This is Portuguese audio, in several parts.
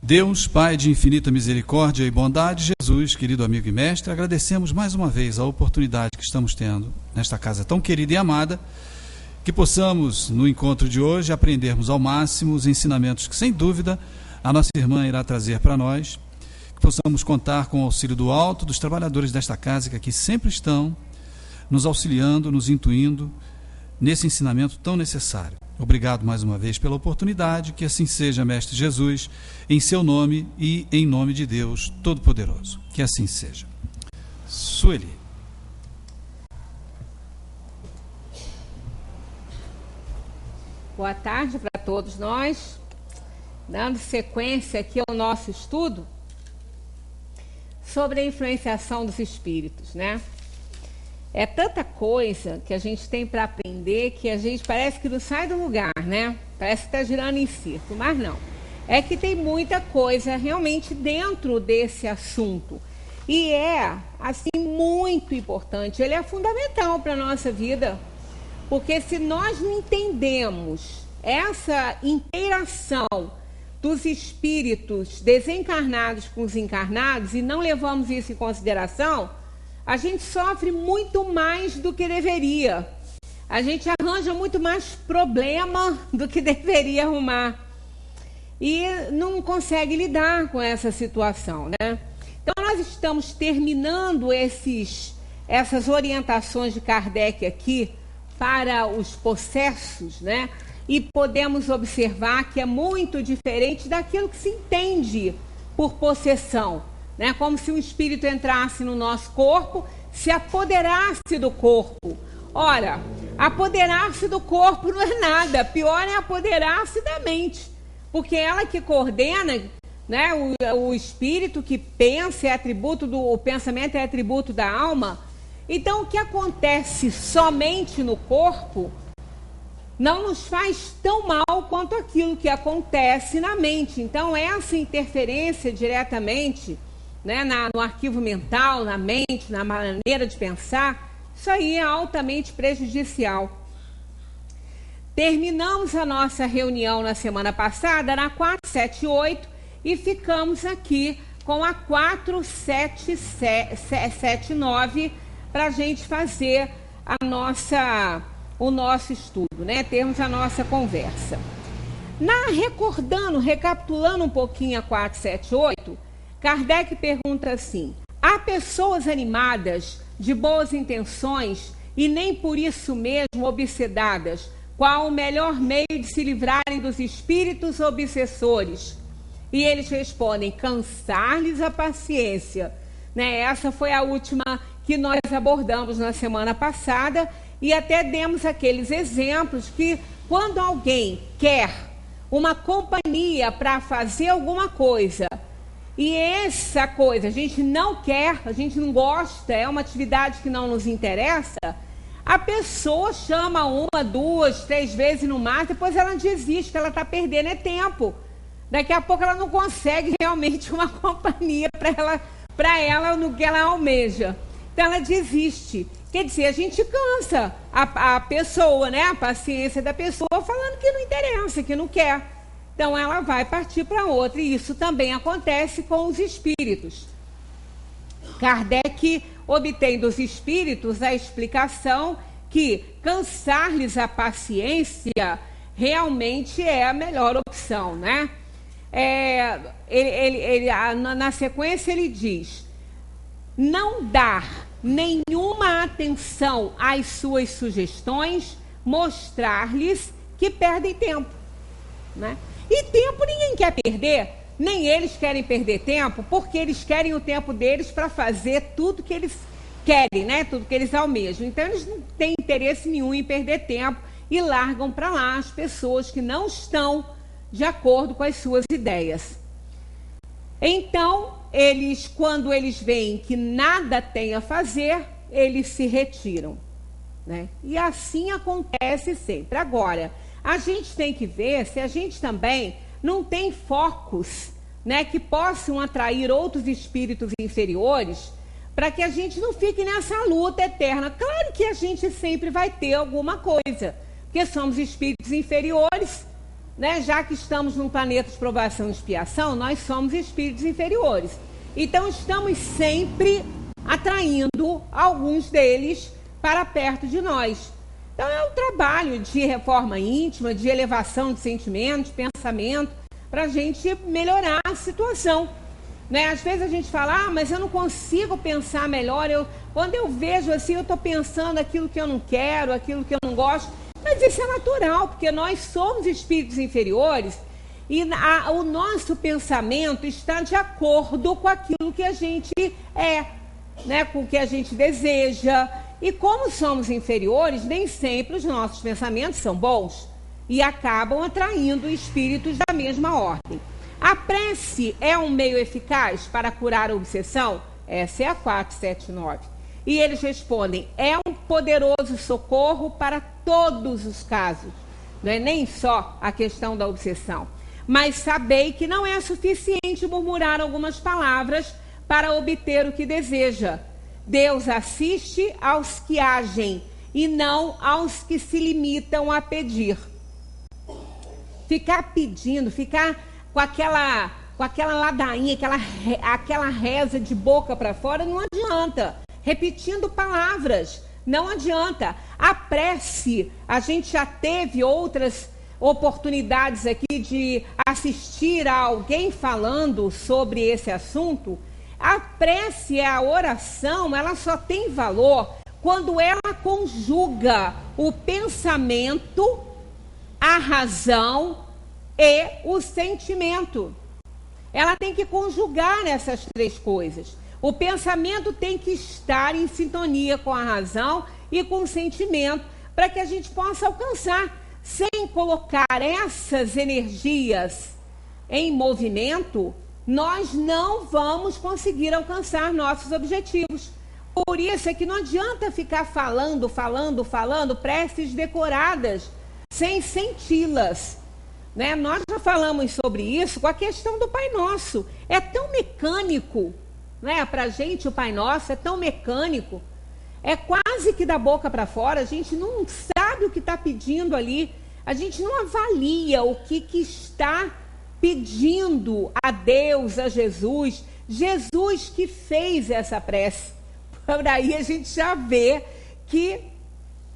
Deus, Pai de infinita misericórdia e bondade, Jesus, querido amigo e mestre, agradecemos mais uma vez a oportunidade que estamos tendo nesta casa tão querida e amada, que possamos, no encontro de hoje, aprendermos ao máximo os ensinamentos que, sem dúvida, a nossa irmã irá trazer para nós, que possamos contar com o auxílio do alto, dos trabalhadores desta casa, que aqui sempre estão, nos auxiliando, nos intuindo, nesse ensinamento tão necessário. Obrigado mais uma vez pela oportunidade, que assim seja, Mestre Jesus, em seu nome e em nome de Deus Todo-Poderoso. Que assim seja. Sueli. Boa tarde para todos nós. Dando sequência aqui ao nosso estudo sobre a influenciação dos espíritos, né? É tanta coisa que a gente tem para aprender que a gente parece que não sai do lugar, né? Parece que está girando em círculo, mas não. É que tem muita coisa realmente dentro desse assunto. E é, assim, muito importante. Ele é fundamental para a nossa vida. Porque se nós não entendemos essa interação dos espíritos desencarnados com os encarnados e não levamos isso em consideração, a gente sofre muito mais do que deveria. A gente arranja muito mais problema do que deveria arrumar. E não consegue lidar com essa situação, né? Então, nós estamos terminando essas orientações de Kardec aqui para os possessos, né? E podemos observar que é muito diferente daquilo que se entende por possessão, né? Como se um espírito entrasse no nosso corpo, se apoderasse do corpo. Ora, apoderar-se do corpo não é nada, pior é apoderar-se da mente, porque ela que coordena, né? O espírito que pensa é atributo o pensamento é atributo da alma. Então, o que acontece somente no corpo não nos faz tão mal quanto aquilo que acontece na mente. Então, essa interferência diretamente, né, no arquivo mental, na mente, na maneira de pensar, isso aí é altamente prejudicial. Terminamos a nossa reunião na semana passada, na 478, e ficamos aqui com a 4779 para a gente fazer o nosso estudo, né? Termos a nossa conversa. Recapitulando um pouquinho a 478, Kardec pergunta assim: há pessoas animadas de boas intenções e nem por isso mesmo obsedadas, qual o melhor meio de se livrarem dos espíritos obsessores? E eles respondem: cansar-lhes a paciência, né? Essa foi a última que nós abordamos na semana passada e até demos aqueles exemplos que quando alguém quer uma companhia para fazer alguma coisa e essa coisa a gente não quer, a gente não gosta, é uma atividade que não nos interessa, a pessoa chama 1, 2, 3 vezes no máximo, depois ela desiste, que ela está perdendo tempo. Daqui a pouco ela não consegue realmente uma companhia para ela no que ela almeja. Então ela desiste. Quer dizer, a gente cansa a pessoa, né? A paciência da pessoa falando que não interessa, que não quer. Então ela vai partir para outra. E isso também acontece com os espíritos. Kardec obtém dos espíritos a explicação que cansar-lhes a paciência realmente é a melhor opção, né? Na sequência ele diz: não dar nenhuma atenção às suas sugestões, mostrar-lhes que perdem tempo, né? E tempo ninguém quer perder, nem eles querem perder tempo, porque eles querem o tempo deles para fazer tudo que eles querem, né? Tudo que eles almejam. Então eles não têm interesse nenhum em perder tempo e largam para lá as pessoas que não estão de acordo com as suas ideias. Então, quando eles veem que nada tem a fazer, eles se retiram, né? E assim acontece sempre. Agora, a gente tem que ver se a gente também não tem focos, né, que possam atrair outros espíritos inferiores, para que a gente não fique nessa luta eterna. Claro que a gente sempre vai ter alguma coisa, porque somos espíritos inferiores, né, já que estamos num planeta de provação e expiação, nós somos espíritos inferiores. Então estamos sempre atraindo alguns deles para perto de nós. Então é um trabalho de reforma íntima, de elevação de sentimentos, pensamento, para a gente melhorar a situação. Né? Às vezes a gente fala, mas eu não consigo pensar melhor, quando eu vejo assim, eu estou pensando aquilo que eu não quero, aquilo que eu não gosto. Mas isso é natural, porque nós somos espíritos inferiores e o nosso pensamento está de acordo com aquilo que a gente é, né? Com o que a gente deseja. E como somos inferiores, nem sempre os nossos pensamentos são bons e acabam atraindo espíritos da mesma ordem. A prece é um meio eficaz para curar a obsessão? Essa é a 479. E eles respondem, é um poderoso socorro para todos os casos. Não é nem só a questão da obsessão. Mas sabei que não é suficiente murmurar algumas palavras para obter o que deseja. Deus assiste aos que agem e não aos que se limitam a pedir. Ficar pedindo, ficar com aquela ladainha, aquela reza de boca para fora, não adianta. Repetindo palavras, não adianta. A prece, a gente já teve outras oportunidades aqui de assistir a alguém falando sobre esse assunto. A prece, a oração, ela só tem valor quando ela conjuga o pensamento, a razão e o sentimento. Ela tem que conjugar essas três coisas. O pensamento tem que estar em sintonia com a razão e com o sentimento para que a gente possa alcançar. Sem colocar essas energias em movimento, nós não vamos conseguir alcançar nossos objetivos. Por isso é que não adianta ficar falando preces decoradas, sem senti-las. Né? Nós já falamos sobre isso com a questão do Pai Nosso. É tão mecânico, né? Para a gente o Pai Nosso é tão mecânico. É quase que da boca para fora, a gente não sabe o que está pedindo ali. A gente não avalia o que está pedindo a Deus, a Jesus. Jesus que fez essa prece. Por aí a gente já vê que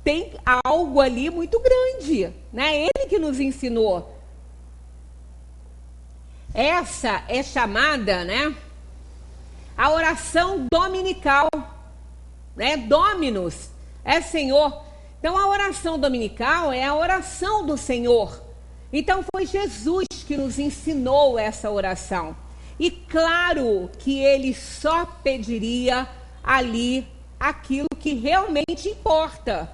tem algo ali muito grande, né? Ele que nos ensinou. Essa é chamada, né, a oração dominical, né? Dominus é Senhor. Então a oração dominical é a oração do Senhor. Então foi Jesus que nos ensinou essa oração. E claro que ele só pediria ali aquilo que realmente importa.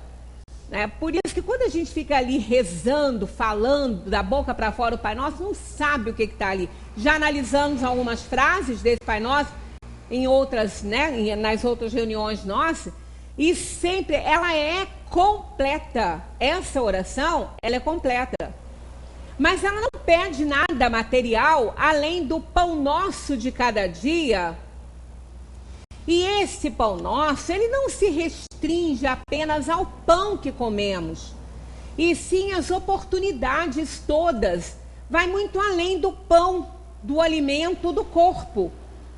Por isso que quando a gente fica ali rezando, falando da boca para fora o Pai Nosso, não sabe o que está ali. Já analisamos algumas frases desse Pai Nosso em outras, né, nas outras reuniões nossas, e sempre ela é completa. Essa oração, ela é completa. Mas ela não pede nada material além do pão nosso de cada dia. E esse pão nosso, ele não se restringe apenas ao pão que comemos, e sim as oportunidades todas. Vai muito além do pão, do alimento do corpo,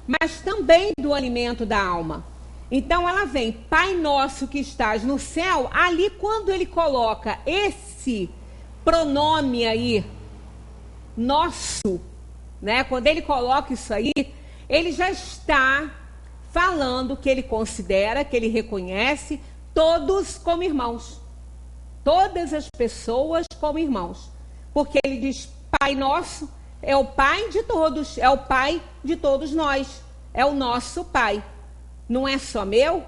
mas também do alimento da alma. Então ela vem, Pai Nosso que estás no céu, ali quando ele coloca esse pronome aí, nosso, né? Quando ele coloca isso aí, ele já está falando que ele considera, que ele reconhece todos como irmãos. Todas as pessoas como irmãos. Porque ele diz, Pai Nosso é o Pai de todos, é o Pai de todos nós. É o nosso Pai. Não é só meu,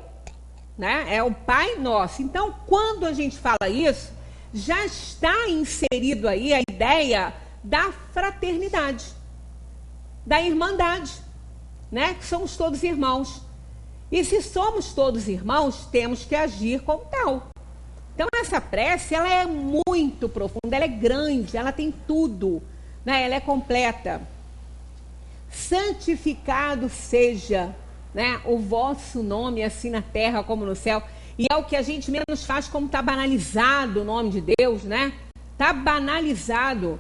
né? É o Pai Nosso. Então, quando a gente fala isso, já está inserido aí a ideia da fraternidade, da irmandade. Né? Que somos todos irmãos. E se somos todos irmãos, temos que agir como tal. Então essa prece, ela é muito profunda, ela é grande, ela tem tudo, né? Ela é completa. Santificado seja, né, o vosso nome, assim na terra como no céu. E é o que a gente menos faz, como está banalizado o nome de Deus, né? Está banalizado.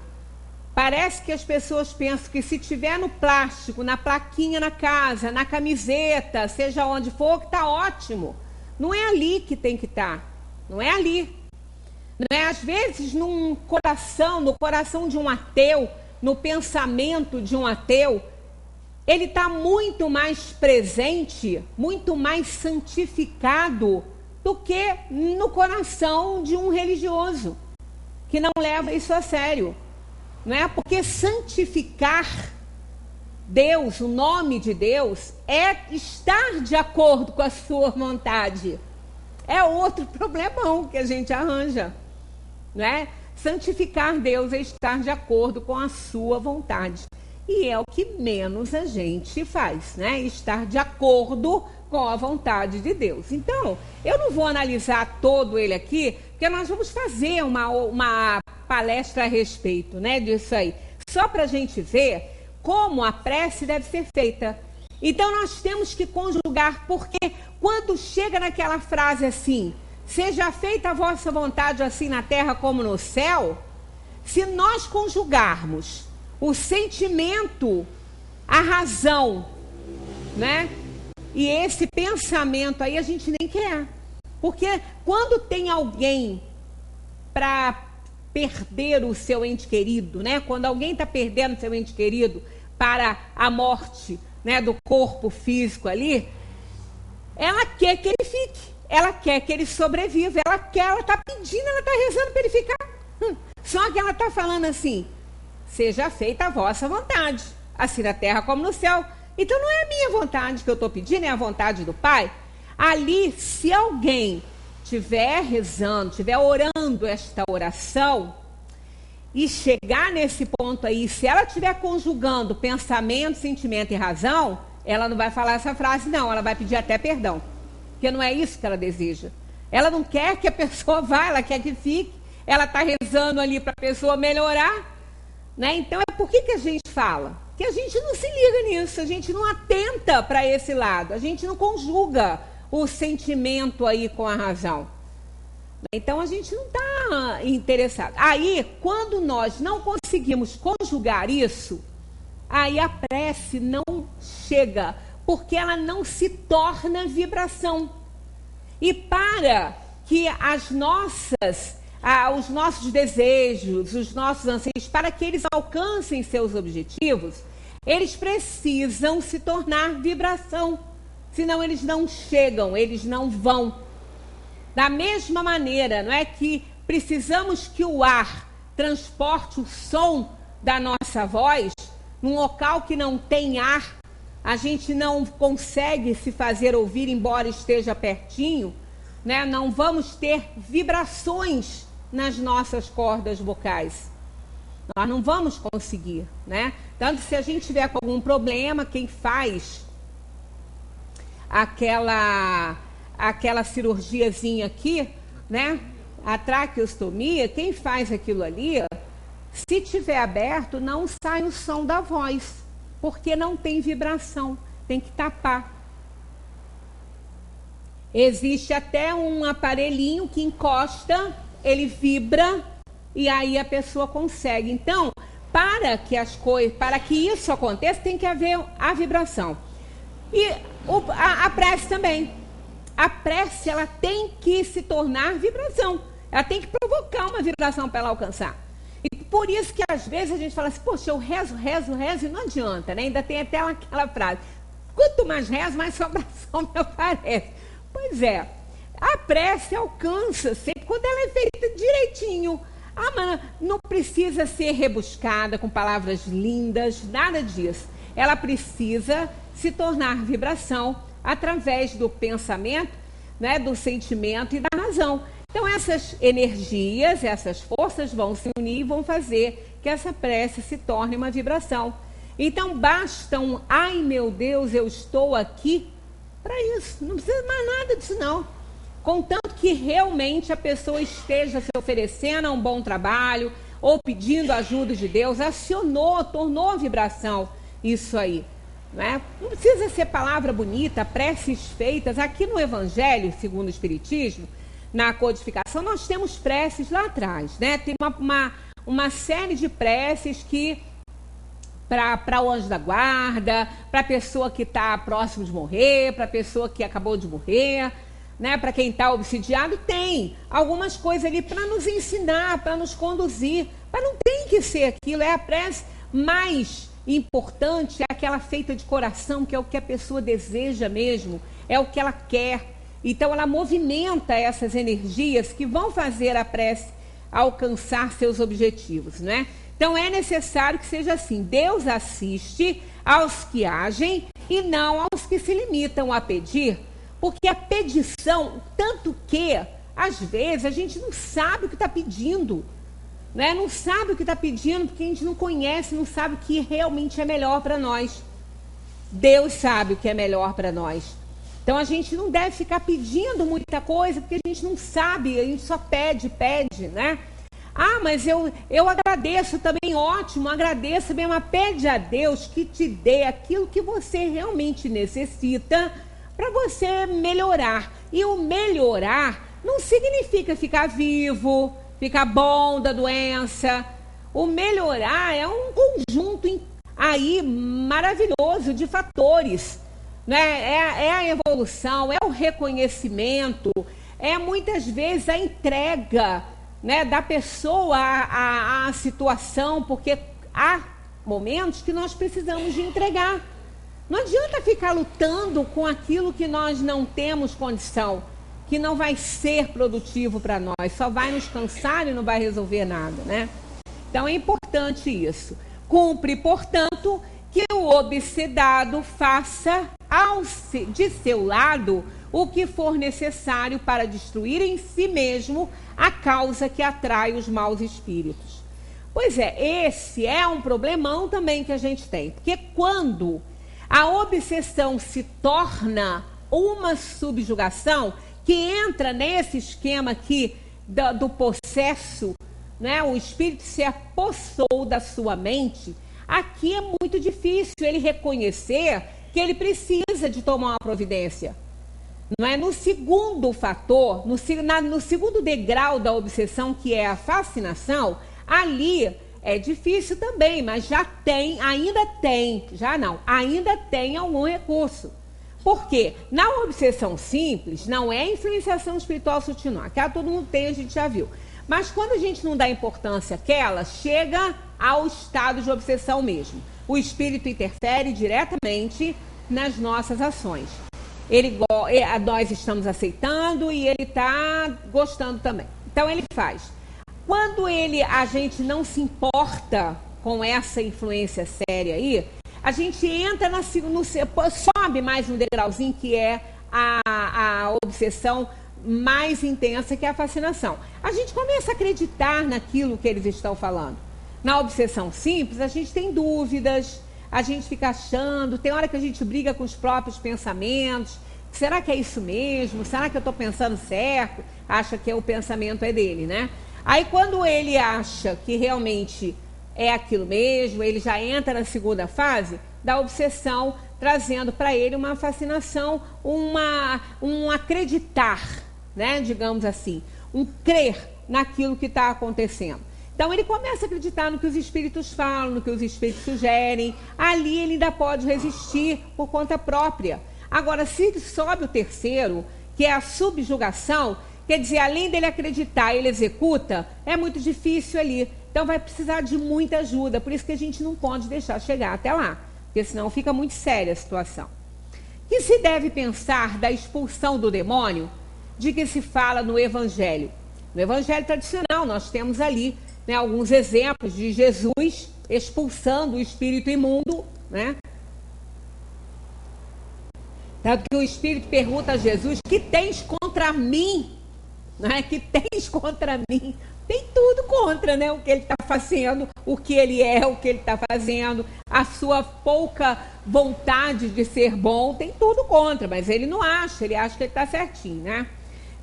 Parece que as pessoas pensam que se tiver no plástico, na plaquinha na casa, na camiseta, seja onde for, que está ótimo. Não é ali que tem que estar. Não é ali. Não é, às vezes, no coração de um ateu, no pensamento de um ateu, ele está muito mais presente, muito mais santificado do que no coração de um religioso, que não leva isso a sério. Não é? Porque santificar Deus, o nome de Deus, é estar de acordo com a sua vontade. É outro problemão que a gente arranja. Não é? Santificar Deus é estar de acordo com a sua vontade. E é o que menos a gente faz, né? Estar de acordo com a vontade de Deus. Então, eu não vou analisar todo ele aqui, porque nós vamos fazer uma palestra a respeito, né, disso aí. Só para a gente ver como a prece deve ser feita. Então, nós temos que conjugar, porque quando chega naquela frase assim, seja feita a vossa vontade assim na terra como no céu, se nós conjugarmos o sentimento, a razão, né? E esse pensamento aí a gente nem quer. Porque quando tem alguém para perder o seu ente querido, né? Quando alguém está perdendo o seu ente querido para a morte, né, do corpo físico ali, ela quer que ele fique. Ela quer que ele sobreviva. Ela está pedindo, ela está rezando para ele ficar. Só que ela está falando assim, seja feita a vossa vontade, assim na terra como no céu. Então não é a minha vontade que eu estou pedindo, é a vontade do Pai. Ali, se alguém estiver rezando, estiver orando esta oração, e chegar nesse ponto aí, se ela estiver conjugando pensamento, sentimento e razão, ela não vai falar essa frase não, ela vai pedir até perdão. Porque não é isso que ela deseja. Ela não quer que a pessoa vá, ela quer que fique. Ela está rezando ali para a pessoa melhorar. Né? Então, é por que a gente fala? Que a gente não se liga nisso, a gente não atenta para esse lado, a gente não conjuga o sentimento aí com a razão. Então, a gente não está interessado. Aí, quando nós não conseguimos conjugar isso, aí a prece não chega, porque ela não se torna vibração. E para que os nossos desejos, os nossos anseios, para que eles alcancem seus objetivos, eles precisam se tornar vibração. Senão eles não chegam, eles não vão. Da mesma maneira, não é que precisamos que o ar transporte o som da nossa voz num local que não tem ar, a gente não consegue se fazer ouvir, embora esteja pertinho, né? Não vamos ter vibrações nas nossas cordas vocais. Nós não vamos conseguir, né? Tanto se a gente tiver com algum problema, quem faz aquela cirurgiazinha aqui, né? A traqueostomia, quem faz aquilo ali, se tiver aberto, não sai o som da voz, porque não tem vibração, tem que tapar. Existe até um aparelhinho que encosta, ele vibra e aí a pessoa consegue. Então, para que isso aconteça, tem que haver a vibração. E a prece também. A prece, ela tem que se tornar vibração. Ela tem que provocar uma vibração para ela alcançar. E por isso que às vezes a gente fala assim, poxa, eu rezo e não adianta, né? Ainda tem até aquela frase, quanto mais rezo, mais sobração me aparece. Pois é, a prece alcança sempre quando ela é feita direitinho. Mas não precisa ser rebuscada com palavras lindas, nada disso. Ela precisa se tornar vibração através do pensamento, né, do sentimento e da razão. Então essas energias, essas forças vão se unir e vão fazer que essa prece se torne uma vibração. Então basta ai meu Deus, eu estou aqui para isso. Não precisa mais nada disso não. Contanto que realmente a pessoa esteja se oferecendo a um bom trabalho ou pedindo ajuda de Deus, tornou a vibração isso aí. Né? Não precisa ser palavra bonita, preces feitas. Aqui no Evangelho, segundo o Espiritismo, na codificação, nós temos preces lá atrás. Né? Tem uma série de preces que para o anjo da guarda, para a pessoa que está próximo de morrer, para a pessoa que acabou de morrer, né? Para quem está obsidiado, tem algumas coisas ali para nos ensinar, para nos conduzir, mas não tem que ser aquilo. É a prece mais importante, é aquela feita de coração, que é o que a pessoa deseja mesmo, é o que ela quer. Então ela movimenta essas energias que vão fazer a prece alcançar seus objetivos, né? Então é necessário que seja assim. Deus assiste aos que agem e não aos que se limitam a pedir, porque a petição, tanto que às vezes a gente não sabe o que está pedindo, né? Não sabe o que está pedindo porque a gente não conhece, não sabe o que realmente é melhor para nós. Deus sabe o que é melhor para nós. Então a gente não deve ficar pedindo muita coisa porque a gente não sabe, a gente só pede, né? Ah, mas eu agradeço também, ótimo, agradeço bem, mas pede a Deus que te dê aquilo que você realmente necessita para você melhorar. E o melhorar não significa ficar vivo, ficar bom da doença. O melhorar é um conjunto aí maravilhoso de fatores, né? É a evolução, é o reconhecimento, é muitas vezes a entrega, né, da pessoa à situação, porque há momentos que nós precisamos de entregar. Não adianta ficar lutando com aquilo que nós não temos condição, que não vai ser produtivo para nós, só vai nos cansar e não vai resolver nada, né? Então é importante isso. Cumpre, portanto, que o obsedado faça de seu lado o que for necessário para destruir em si mesmo a causa que atrai os maus espíritos. Pois é, esse é um problemão também que a gente tem, porque quando a obsessão se torna uma subjugação, que entra nesse esquema aqui do possesso, né? O espírito se apossou da sua mente, aqui é muito difícil ele reconhecer que ele precisa de tomar uma providência. Não é? No segundo fator, no segundo degrau da obsessão, que é a fascinação, ali é difícil também, mas ainda tem algum recurso. Por quê? Na obsessão simples, não é influenciação espiritual sutil, aquela todo mundo tem, a gente já viu. Mas quando a gente não dá importância àquela, chega ao estado de obsessão mesmo. O espírito interfere diretamente nas nossas ações. Nós estamos aceitando e ele está gostando também. Então ele faz. Quando a gente não se importa com essa influência séria aí, a gente entra sobe mais um degrauzinho, que é a obsessão mais intensa, que é a fascinação. A gente começa a acreditar naquilo que eles estão falando. Na obsessão simples, a gente tem dúvidas, a gente fica achando, tem hora que a gente briga com os próprios pensamentos. Será que é isso mesmo? Será que eu estou pensando certo? Acha que o pensamento é dele, né? Aí quando ele acha que realmente é aquilo mesmo, ele já entra na segunda fase da obsessão, trazendo para ele uma fascinação, um acreditar, né? Digamos assim, um crer naquilo que está acontecendo. Então ele começa a acreditar no que os espíritos falam, no que os espíritos sugerem. Ali ele ainda pode resistir por conta própria. Agora, se sobe o terceiro, que é a subjugação, quer dizer, além dele acreditar, ele executa, é muito difícil ali. Então vai precisar de muita ajuda. Por isso que a gente não pode deixar chegar até lá, porque senão fica muito séria a situação. Que se deve pensar da expulsão do demônio, de que se fala no Evangelho? No Evangelho tradicional, nós temos ali, né, alguns exemplos de Jesus expulsando o espírito imundo, né? Tanto que o espírito pergunta a Jesus: que tens contra mim? Né? Que tens contra mim? Tem tudo contra, né? O que ele está fazendo, o que ele é, o que ele está fazendo, a sua pouca vontade de ser bom, tem tudo contra, mas ele não acha, ele acha que ele está certinho, né?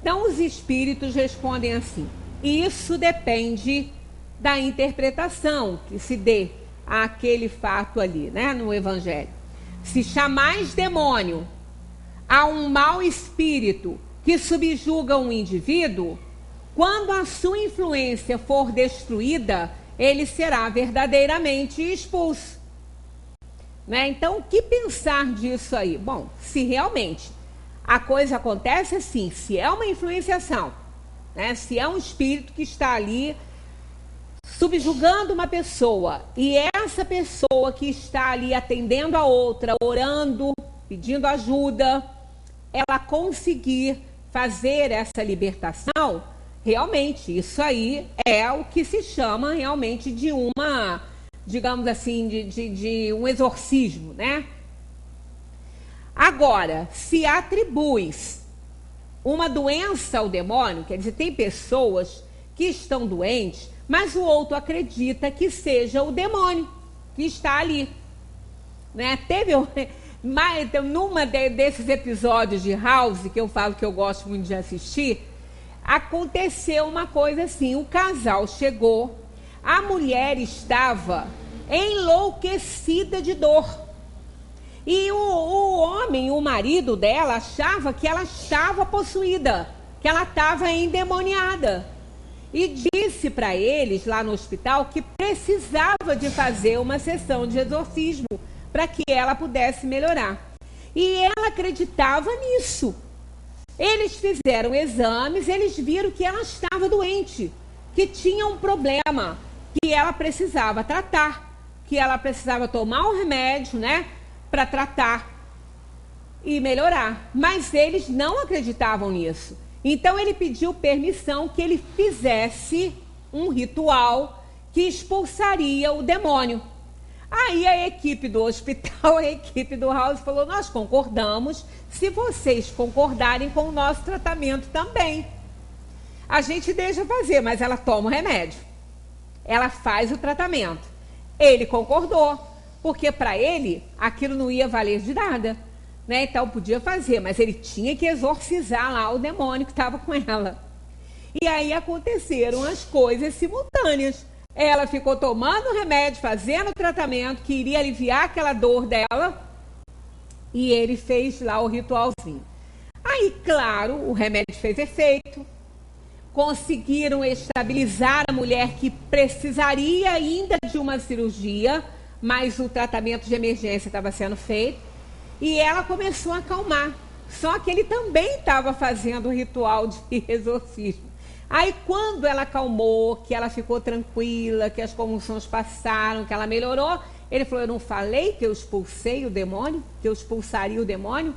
Então os espíritos respondem assim: isso depende da interpretação que se dê àquele fato ali, né, no Evangelho. Se chamais demônio a um mau espírito que subjuga um indivíduo, quando a sua influência for destruída, ele será verdadeiramente expulso. Né? Então, o que pensar disso aí? Bom, se realmente a coisa acontece assim, se é uma influenciação, né? Se é um espírito que está ali subjugando uma pessoa, e essa pessoa que está ali atendendo a outra, orando, pedindo ajuda, ela conseguir fazer essa libertação, realmente, isso aí é o que se chama realmente de uma, digamos assim, de um exorcismo, né? Agora, se atribui uma doença ao demônio, quer dizer, tem pessoas que estão doentes, mas o outro acredita que seja o demônio que está ali. Né? Teve numa desses episódios de House, que eu falo que eu gosto muito de assistir, aconteceu uma coisa assim, o casal chegou, a mulher estava enlouquecida de dor. E o homem, o marido dela, achava que ela estava possuída, que ela estava endemoniada. E disse para eles lá no hospital que precisava de fazer uma sessão de exorcismo para que ela pudesse melhorar. E ela acreditava nisso. Eles fizeram exames, eles viram que ela estava doente, que tinha um problema, que ela precisava tratar, que ela precisava tomar um remédio, né, para tratar e melhorar. Mas eles não acreditavam nisso. Então ele pediu permissão que ele fizesse um ritual que expulsaria o demônio. Aí a equipe do hospital, a equipe do House falou, nós concordamos, se vocês concordarem com o nosso tratamento também. A gente deixa fazer, mas ela toma o remédio. Ela faz o tratamento. Ele concordou, porque para ele aquilo não ia valer de nada. Né? Então podia fazer, mas ele tinha que exorcizar lá o demônio que estava com ela. E aí aconteceram as coisas simultâneas. Ela ficou tomando o remédio, fazendo o tratamento que iria aliviar aquela dor dela, e ele fez lá o ritualzinho. Aí, claro, o remédio fez efeito, conseguiram estabilizar a mulher que precisaria ainda de uma cirurgia, mas o tratamento de emergência estava sendo feito. E ela começou a acalmar. Só que ele também estava fazendo o ritual de exorcismo. Aí quando ela acalmou, que ela ficou tranquila, que as convulsões passaram, que ela melhorou, ele falou, eu não falei que eu expulsei o demônio? Que eu expulsaria o demônio?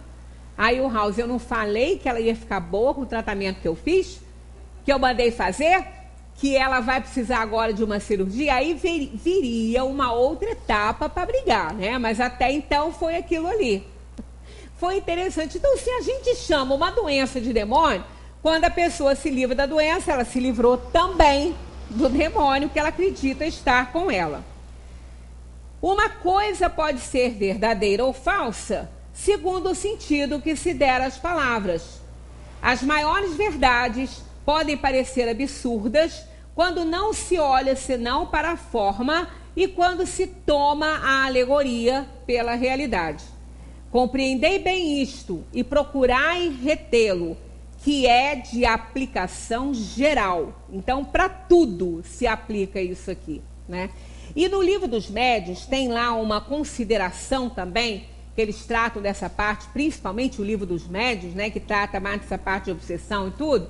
Aí o House, eu não falei que ela ia ficar boa com o tratamento que eu fiz? Que eu mandei fazer? Que ela vai precisar agora de uma cirurgia? Aí viria uma outra etapa para brigar, né? Mas até então foi aquilo ali. Foi interessante. Então, se a gente chama uma doença de demônio, quando a pessoa se livra da doença, ela se livrou também do demônio que ela acredita estar com ela. Uma coisa pode ser verdadeira ou falsa, segundo o sentido que se der às palavras. As maiores verdades podem parecer absurdas quando não se olha senão para a forma e quando se toma a alegoria pela realidade. Compreendei bem isto e procurai retê-lo, que é de aplicação geral. Então, para tudo se aplica isso aqui, né? E no livro dos médiuns tem lá uma consideração também, que eles tratam dessa parte, principalmente o livro dos médiuns, né, que trata mais dessa parte de obsessão e tudo.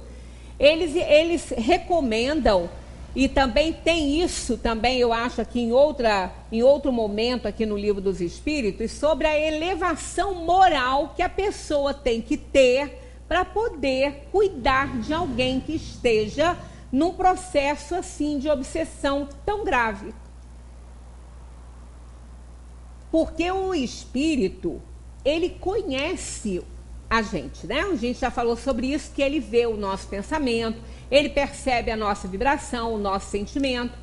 Eles recomendam, e também tem isso também, eu acho, aqui em outro momento aqui no Livro dos Espíritos, sobre a elevação moral que a pessoa tem que ter para poder cuidar de alguém que esteja num processo assim de obsessão tão grave. Porque o espírito, ele conhece a gente, né? A gente já falou sobre isso, que ele vê o nosso pensamento, ele percebe a nossa vibração, o nosso sentimento.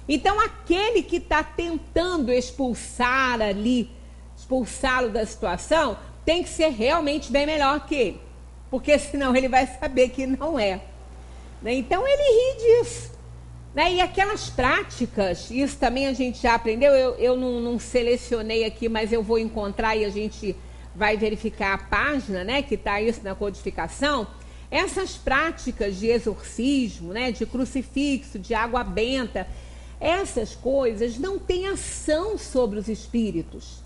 Então, aquele que está tentando expulsar ali, expulsá-lo da situação, tem que ser realmente bem melhor que ele. Porque senão ele vai saber que não é. Né? Então, ele ri disso. Né? E aquelas práticas, isso também a gente já aprendeu, eu não selecionei aqui, mas eu vou encontrar e a gente vai verificar a página, né, que está isso na codificação. Essas práticas de exorcismo, né, de crucifixo, de água benta, essas coisas não têm ação sobre os espíritos.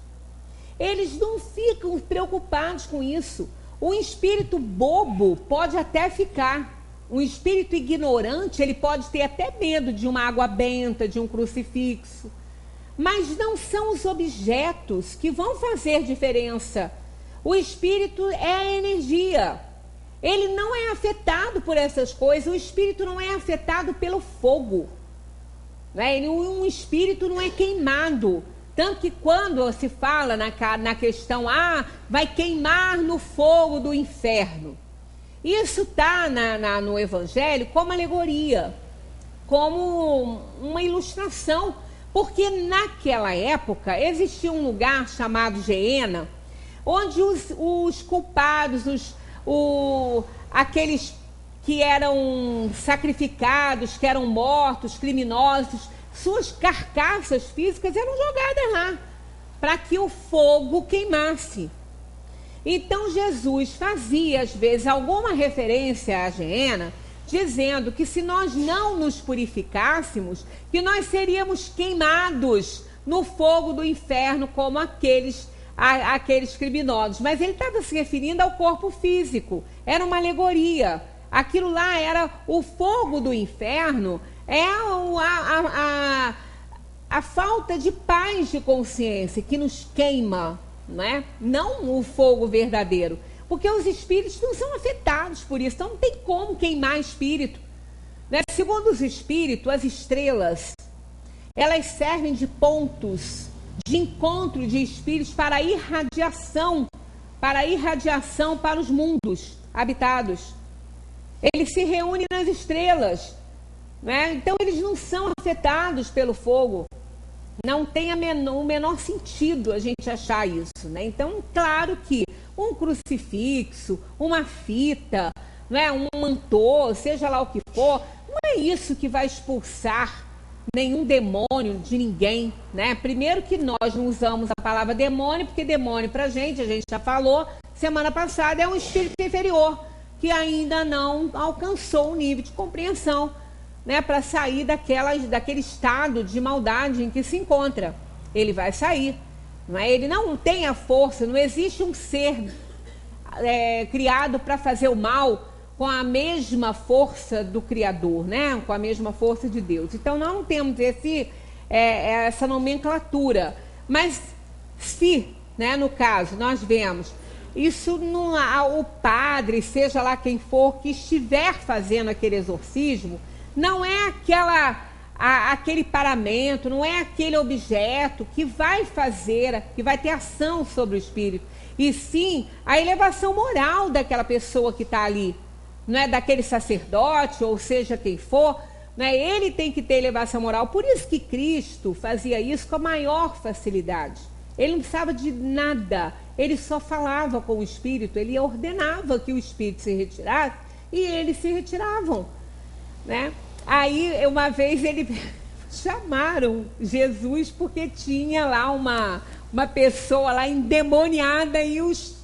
Eles não ficam preocupados com isso. Um espírito bobo pode até ficar. Um espírito ignorante, ele pode ter até medo de uma água benta, de um crucifixo. Mas não são os objetos que vão fazer diferença. O espírito é a energia. Ele não é afetado por essas coisas. O espírito não é afetado pelo fogo. Um espírito não é queimado. Tanto que quando se fala na questão, vai queimar no fogo do inferno. Isso está no Evangelho como alegoria, como uma ilustração. Porque naquela época existia um lugar chamado Geena, onde os culpados, aqueles que eram sacrificados, que eram mortos, criminosos, suas carcaças físicas eram jogadas lá, para que o fogo queimasse. Então Jesus fazia, às vezes, alguma referência a Geena, dizendo que se nós não nos purificássemos, que nós seríamos queimados no fogo do inferno como aqueles criminosos. Mas ele estava se referindo ao corpo físico, era uma alegoria. Aquilo lá era o fogo do inferno, é a falta de paz de consciência que nos queima, não o fogo verdadeiro. Porque os espíritos não são afetados por isso, então não tem como queimar espírito. Segundo os espíritos, as estrelas, elas servem de pontos de encontro de espíritos para irradiação para os mundos habitados. Eles se reúnem nas estrelas, então eles não são afetados pelo fogo. Não tem o menor sentido a gente achar isso, Então, claro que um crucifixo, uma fita, um mantor, seja lá o que for, não é isso que vai expulsar nenhum demônio de ninguém, Primeiro que nós não usamos a palavra demônio, porque demônio a gente já falou semana passada, é um espírito inferior, que ainda não alcançou o nível de compreensão, para sair daquele estado de maldade em que se encontra. Ele vai sair. Ele não tem a força, não existe um ser criado para fazer o mal com a mesma força do Criador, com a mesma força de Deus. Então, nós não temos essa nomenclatura. Mas se, no caso, nós vemos, isso o padre, seja lá quem for, que estiver fazendo aquele exorcismo, não é aquele paramento, não é aquele objeto que vai ter ação sobre o espírito, e sim a elevação moral daquela pessoa que está ali, não é daquele sacerdote, ou seja quem for, ele tem que ter elevação moral. Por isso que Cristo fazia isso com a maior facilidade. Ele não precisava de nada, ele só falava com o espírito, ele ordenava que o espírito se retirasse, e eles se retiravam, Aí, uma vez, chamaram Jesus porque tinha lá uma pessoa lá endemoniada, e os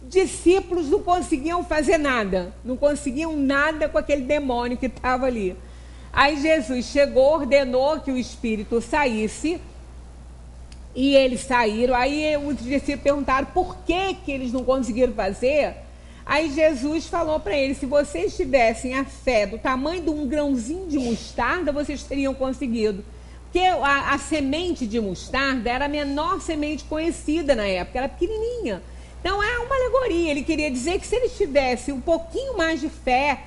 discípulos não conseguiam fazer nada. Não conseguiam nada com aquele demônio que estava ali. Aí Jesus chegou, ordenou que o espírito saísse, e eles saíram. Aí os discípulos perguntaram por que eles não conseguiram fazer. Aí Jesus falou para eles: se vocês tivessem a fé do tamanho de um grãozinho de mostarda, vocês teriam conseguido. Porque a semente de mostarda era a menor semente conhecida na época, era pequenininha. Então é uma alegoria. Ele queria dizer que se eles tivessem um pouquinho mais de fé,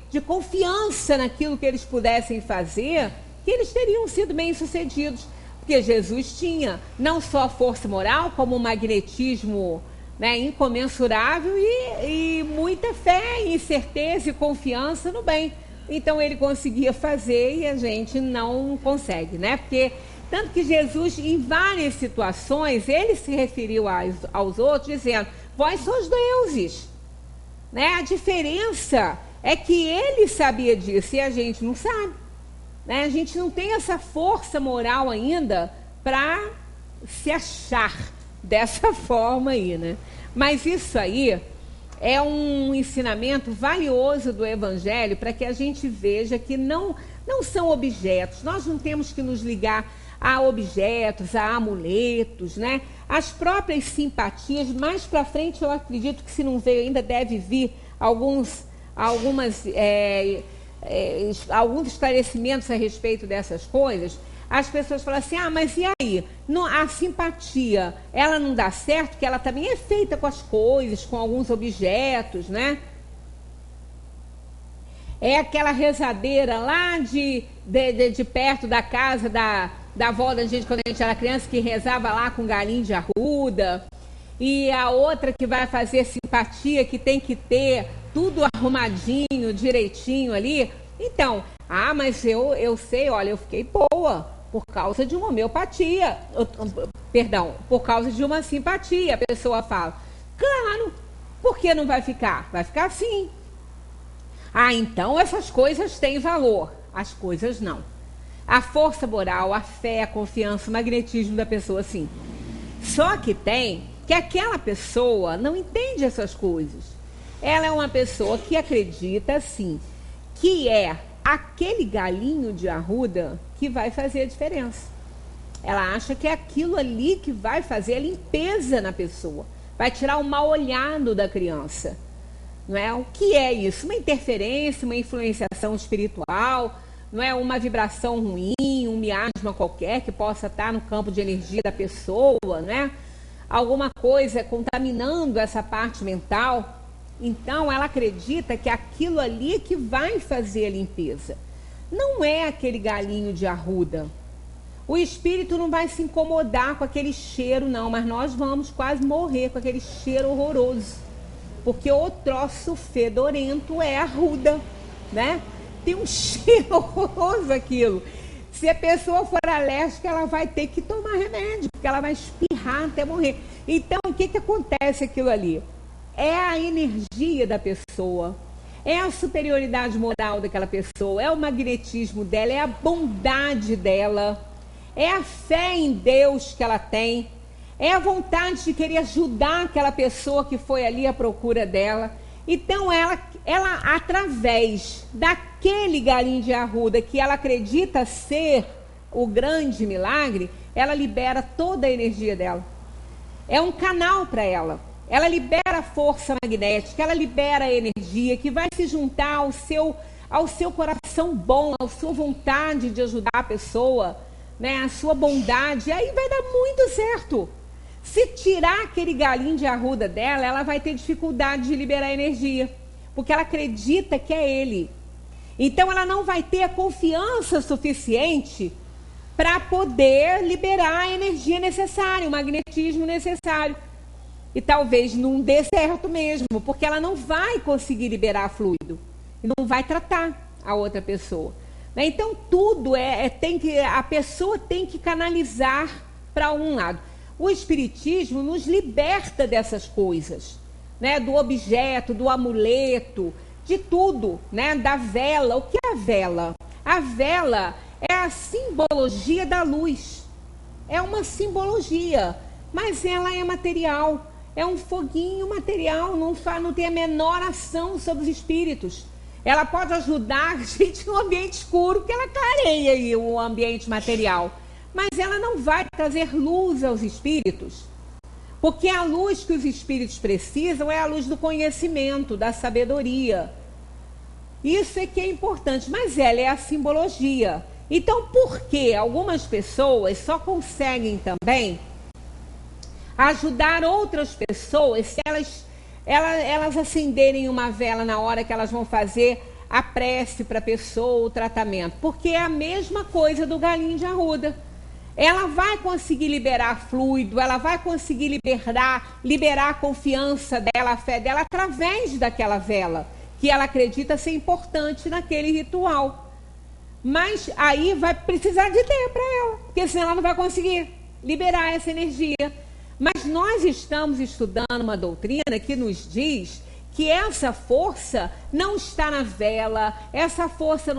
de confiança naquilo que eles pudessem fazer, que eles teriam sido bem-sucedidos. Porque Jesus tinha não só a força moral, como o magnetismo incomensurável, e muita fé, e certeza e confiança no bem. Então ele conseguia fazer e a gente não consegue, Porque tanto que Jesus, em várias situações, ele se referiu aos outros dizendo: vós sois deuses, A diferença é que ele sabia disso e a gente não sabe, A gente não tem essa força moral ainda para se achar dessa forma aí, Mas isso aí é um ensinamento valioso do Evangelho para que a gente veja que não são objetos. Nós não temos que nos ligar a objetos, a amuletos, né? As próprias simpatias. Mais para frente, eu acredito que, se não veio ainda, deve vir alguns esclarecimentos a respeito dessas coisas. As pessoas falam assim, mas e aí? A simpatia, ela não dá certo, que ela também é feita com as coisas, com alguns objetos, né? É aquela rezadeira lá de perto da casa da avó da gente, quando a gente era criança, que rezava lá com galinho de arruda. E a outra que vai fazer simpatia, que tem que ter tudo arrumadinho, direitinho ali. Então, mas eu sei, olha, eu fiquei boa por causa de uma homeopatia. Perdão, por causa de uma simpatia. A pessoa fala, claro, por que não vai ficar? Vai ficar assim. Então essas coisas têm valor. As coisas não. A força moral, a fé, a confiança, o magnetismo da pessoa, sim. Só que aquela pessoa não entende essas coisas. Ela é uma pessoa que acredita, sim, que é aquele galinho de arruda que vai fazer a diferença. Ela acha que é aquilo ali que vai fazer a limpeza na pessoa, vai tirar o mal olhado da criança. Não é? O que é isso? Uma interferência, uma influenciação espiritual, não é? Uma vibração ruim, um miasma qualquer que possa estar no campo de energia da pessoa, né? Alguma coisa contaminando essa parte mental. Então ela acredita que aquilo ali que vai fazer a limpeza. Não é aquele galinho de arruda. O espírito não vai se incomodar com aquele cheiro, não, mas nós vamos quase morrer com aquele cheiro horroroso. Porque o troço fedorento é arruda, né? Tem um cheiro horroroso aquilo. Se a pessoa for alérgica, ela vai ter que tomar remédio, porque ela vai espirrar até morrer. Então, o que acontece aquilo ali? É a energia da pessoa, é a superioridade moral daquela pessoa, é o magnetismo dela, é a bondade dela, é a fé em Deus que ela tem, é a vontade de querer ajudar aquela pessoa que foi ali à procura dela. Então ela através daquele galinho de arruda que ela acredita ser o grande milagre, ela libera toda a energia dela. É um canal para ela. Ela libera a força magnética, ela libera a energia que vai se juntar ao seu coração bom, à sua vontade de ajudar a pessoa, né? A sua bondade. Aí vai dar muito certo. Se tirar aquele galinho de arruda dela, ela vai ter dificuldade de liberar energia, porque ela acredita que é ele. Então ela não vai ter a confiança suficiente para poder liberar a energia necessária, o magnetismo necessário. E talvez não dê certo mesmo, porque ela não vai conseguir liberar fluido. E não vai tratar a outra pessoa. Então tudo a pessoa tem que canalizar para um lado. O Espiritismo nos liberta dessas coisas, né? Do objeto, do amuleto, de tudo, né? Da vela. O que é a vela? A vela é a simbologia da luz. É uma simbologia, mas ela é material. É um foguinho material, não tem a menor ação sobre os espíritos. Ela pode ajudar a gente no ambiente escuro, porque ela clareia aí o ambiente material. Mas ela não vai trazer luz aos espíritos. Porque a luz que os espíritos precisam é a luz do conhecimento, da sabedoria. Isso é que é importante, mas ela é a simbologia. Então, por que algumas pessoas só conseguem também ajudar outras pessoas se elas acenderem uma vela na hora que elas vão fazer a prece para a pessoa, o tratamento? Porque é a mesma coisa do galinho de arruda. Ela vai conseguir liberar fluido, ela vai conseguir liberar a confiança dela, a fé dela, através daquela vela, que ela acredita ser importante naquele ritual. Mas aí vai precisar de ter para ela, porque senão ela não vai conseguir liberar essa energia. Mas nós estamos estudando uma doutrina que nos diz que essa força não está na vela, essa força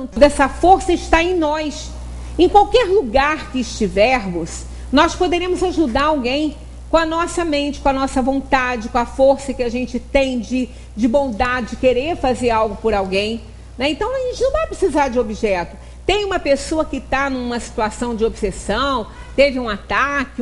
está em nós. Em qualquer lugar que estivermos, nós poderemos ajudar alguém com a nossa mente, com a nossa vontade, com a força que a gente tem de bondade, de querer fazer algo por alguém, né? Então a gente não vai precisar de objeto. Tem uma pessoa que está numa situação de obsessão, teve um ataque,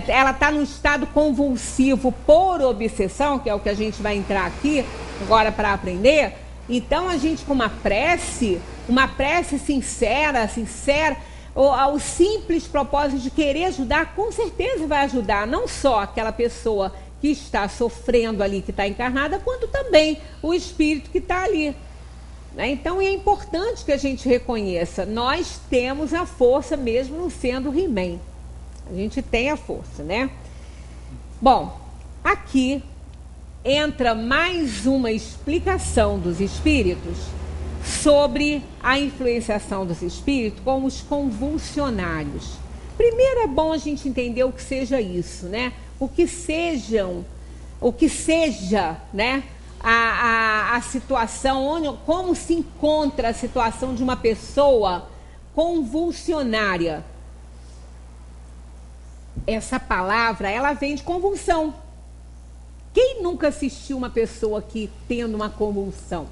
ela está num estado convulsivo por obsessão, que é o que a gente vai entrar aqui agora para aprender. Então a gente, com uma prece sincera, o simples propósito de querer ajudar, com certeza vai ajudar não só aquela pessoa que está sofrendo ali, que está encarnada, quanto também o espírito que está ali. Então é importante que a gente reconheça, nós temos a força mesmo não sendo He-Man. A gente tem a força, né? Bom, aqui entra mais uma explicação dos espíritos sobre a influenciação dos espíritos com os convulsionários. Primeiro é bom a gente entender o que seja isso, né? O que seja, né? A situação, como se encontra a situação de uma pessoa convulsionária. Essa palavra, ela vem de convulsão. Quem nunca assistiu uma pessoa aqui tendo uma convulsão,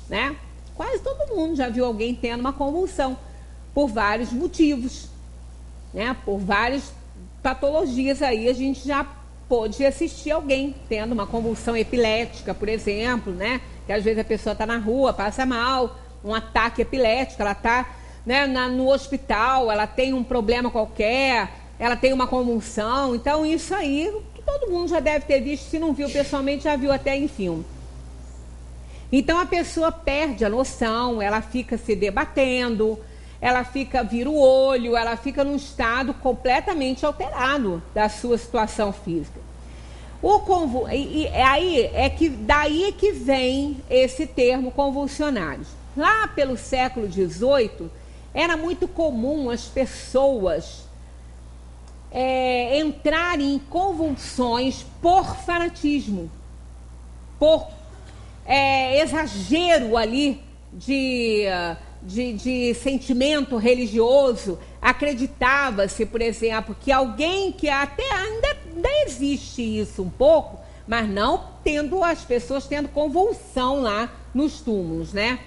né? Quase todo mundo já viu alguém tendo uma convulsão, por vários motivos, né? Por várias patologias aí a gente já pode assistir alguém tendo uma convulsão epilética, por exemplo, né? Que às vezes a pessoa está na rua, passa mal, um ataque epilético, ela está, né, no hospital, ela tem um problema qualquer, ela tem uma convulsão. Então isso aí todo mundo já deve ter visto, se não viu pessoalmente, já viu até em filme. Então a pessoa perde a noção, ela fica se debatendo, ela vira o olho, ela fica num estado completamente alterado da sua situação física. Daí é que vem esse termo convulsionários. Lá pelo século XVIII, era muito comum as pessoas entrarem em convulsões por fanatismo, por exagero ali de sentimento religioso. Acreditava-se, por exemplo, que alguém que ainda existe isso um pouco, mas não tendo as pessoas tendo convulsão lá nos túmulos, né?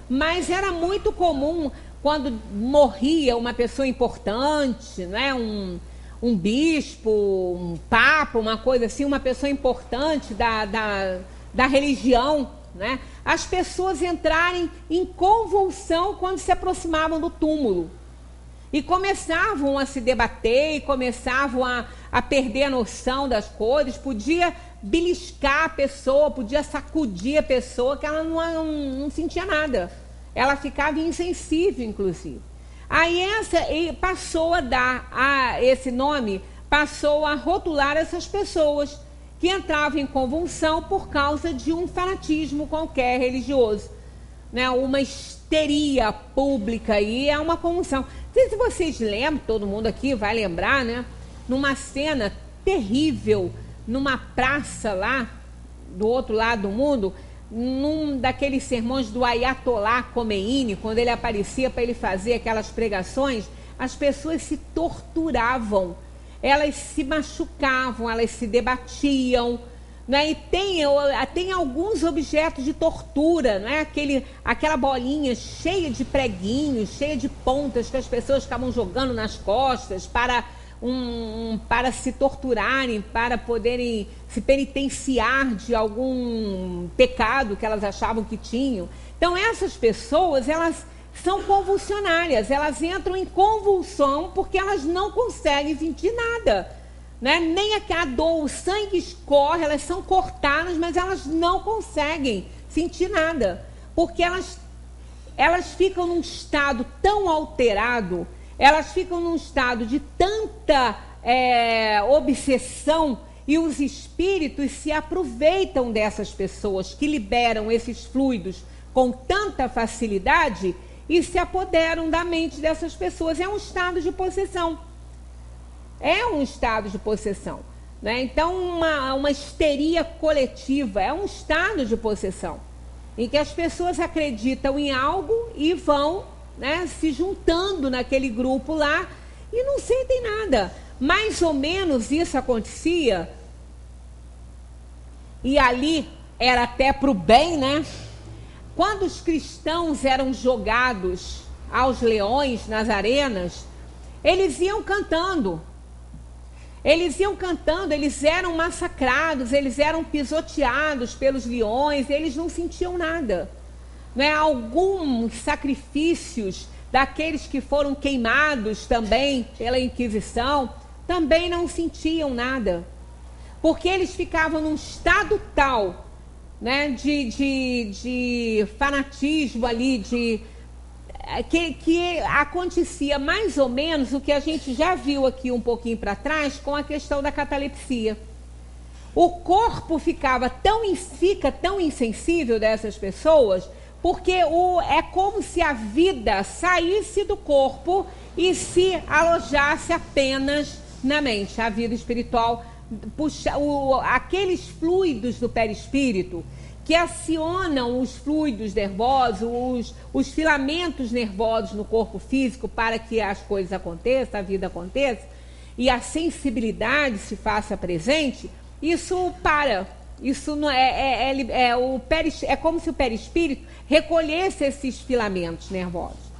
Mas era muito comum quando morria uma pessoa importante, né? Um bispo, um papa, uma coisa assim, uma pessoa importante da religião, né? As pessoas entrarem em convulsão quando se aproximavam do túmulo. E começavam a se debater, e começavam a perder a noção das coisas, podia beliscar a pessoa, podia sacudir a pessoa, que ela não sentia nada. Ela ficava insensível, inclusive. Aí passou a dar esse nome, passou a rotular essas pessoas que entravam em convulsão por causa de um fanatismo qualquer religioso, né? Uma histeria pública, e é uma convulsão. Não sei se vocês lembram, todo mundo aqui vai lembrar, né? Numa cena terrível, numa praça lá do outro lado do mundo, num daqueles sermões do Ayatollah Khomeini, quando ele aparecia para ele fazer aquelas pregações, as pessoas se torturavam, elas se machucavam, elas se debatiam, né? E tem alguns objetos de tortura, né? Aquela bolinha cheia de preguinhos, cheia de pontas que as pessoas ficavam jogando nas costas para se torturarem, para poderem se penitenciar de algum pecado que elas achavam que tinham. Então essas pessoas, elas são convulsionárias, elas entram em convulsão porque elas não conseguem sentir nada, né? Nem a dor, o sangue escorre, elas são cortadas, mas elas não conseguem sentir nada, porque elas ficam num estado tão alterado, elas ficam num estado de tanta obsessão, e os espíritos se aproveitam dessas pessoas que liberam esses fluidos com tanta facilidade e se apoderam da mente dessas pessoas. É um estado de possessão. É um estado de possessão, né? Então, uma histeria coletiva é um estado de possessão, em que as pessoas acreditam em algo e vão, né, se juntando naquele grupo lá e não sentem nada. Mais ou menos isso acontecia, e ali era até para o bem, né? Quando os cristãos eram jogados aos leões nas arenas, eles iam cantando. Eles iam cantando, eles eram massacrados, eles eram pisoteados pelos leões, eles não sentiam nada. Não é? Alguns sacrifícios daqueles que foram queimados também pela Inquisição, também não sentiam nada. Porque eles ficavam num estado tal, né, de fanatismo ali, que acontecia mais ou menos o que a gente já viu aqui um pouquinho para trás com a questão da catalepsia. O corpo fica tão insensível dessas pessoas, porque é como se a vida saísse do corpo e se alojasse apenas na mente. A vida espiritual, aqueles fluidos do perispírito que acionam os fluidos nervosos, os filamentos nervosos no corpo físico para que as coisas aconteçam, a vida aconteça, e a sensibilidade se faça presente, isso para. Isso não é como se o perispírito recolhesse esses filamentos nervosos,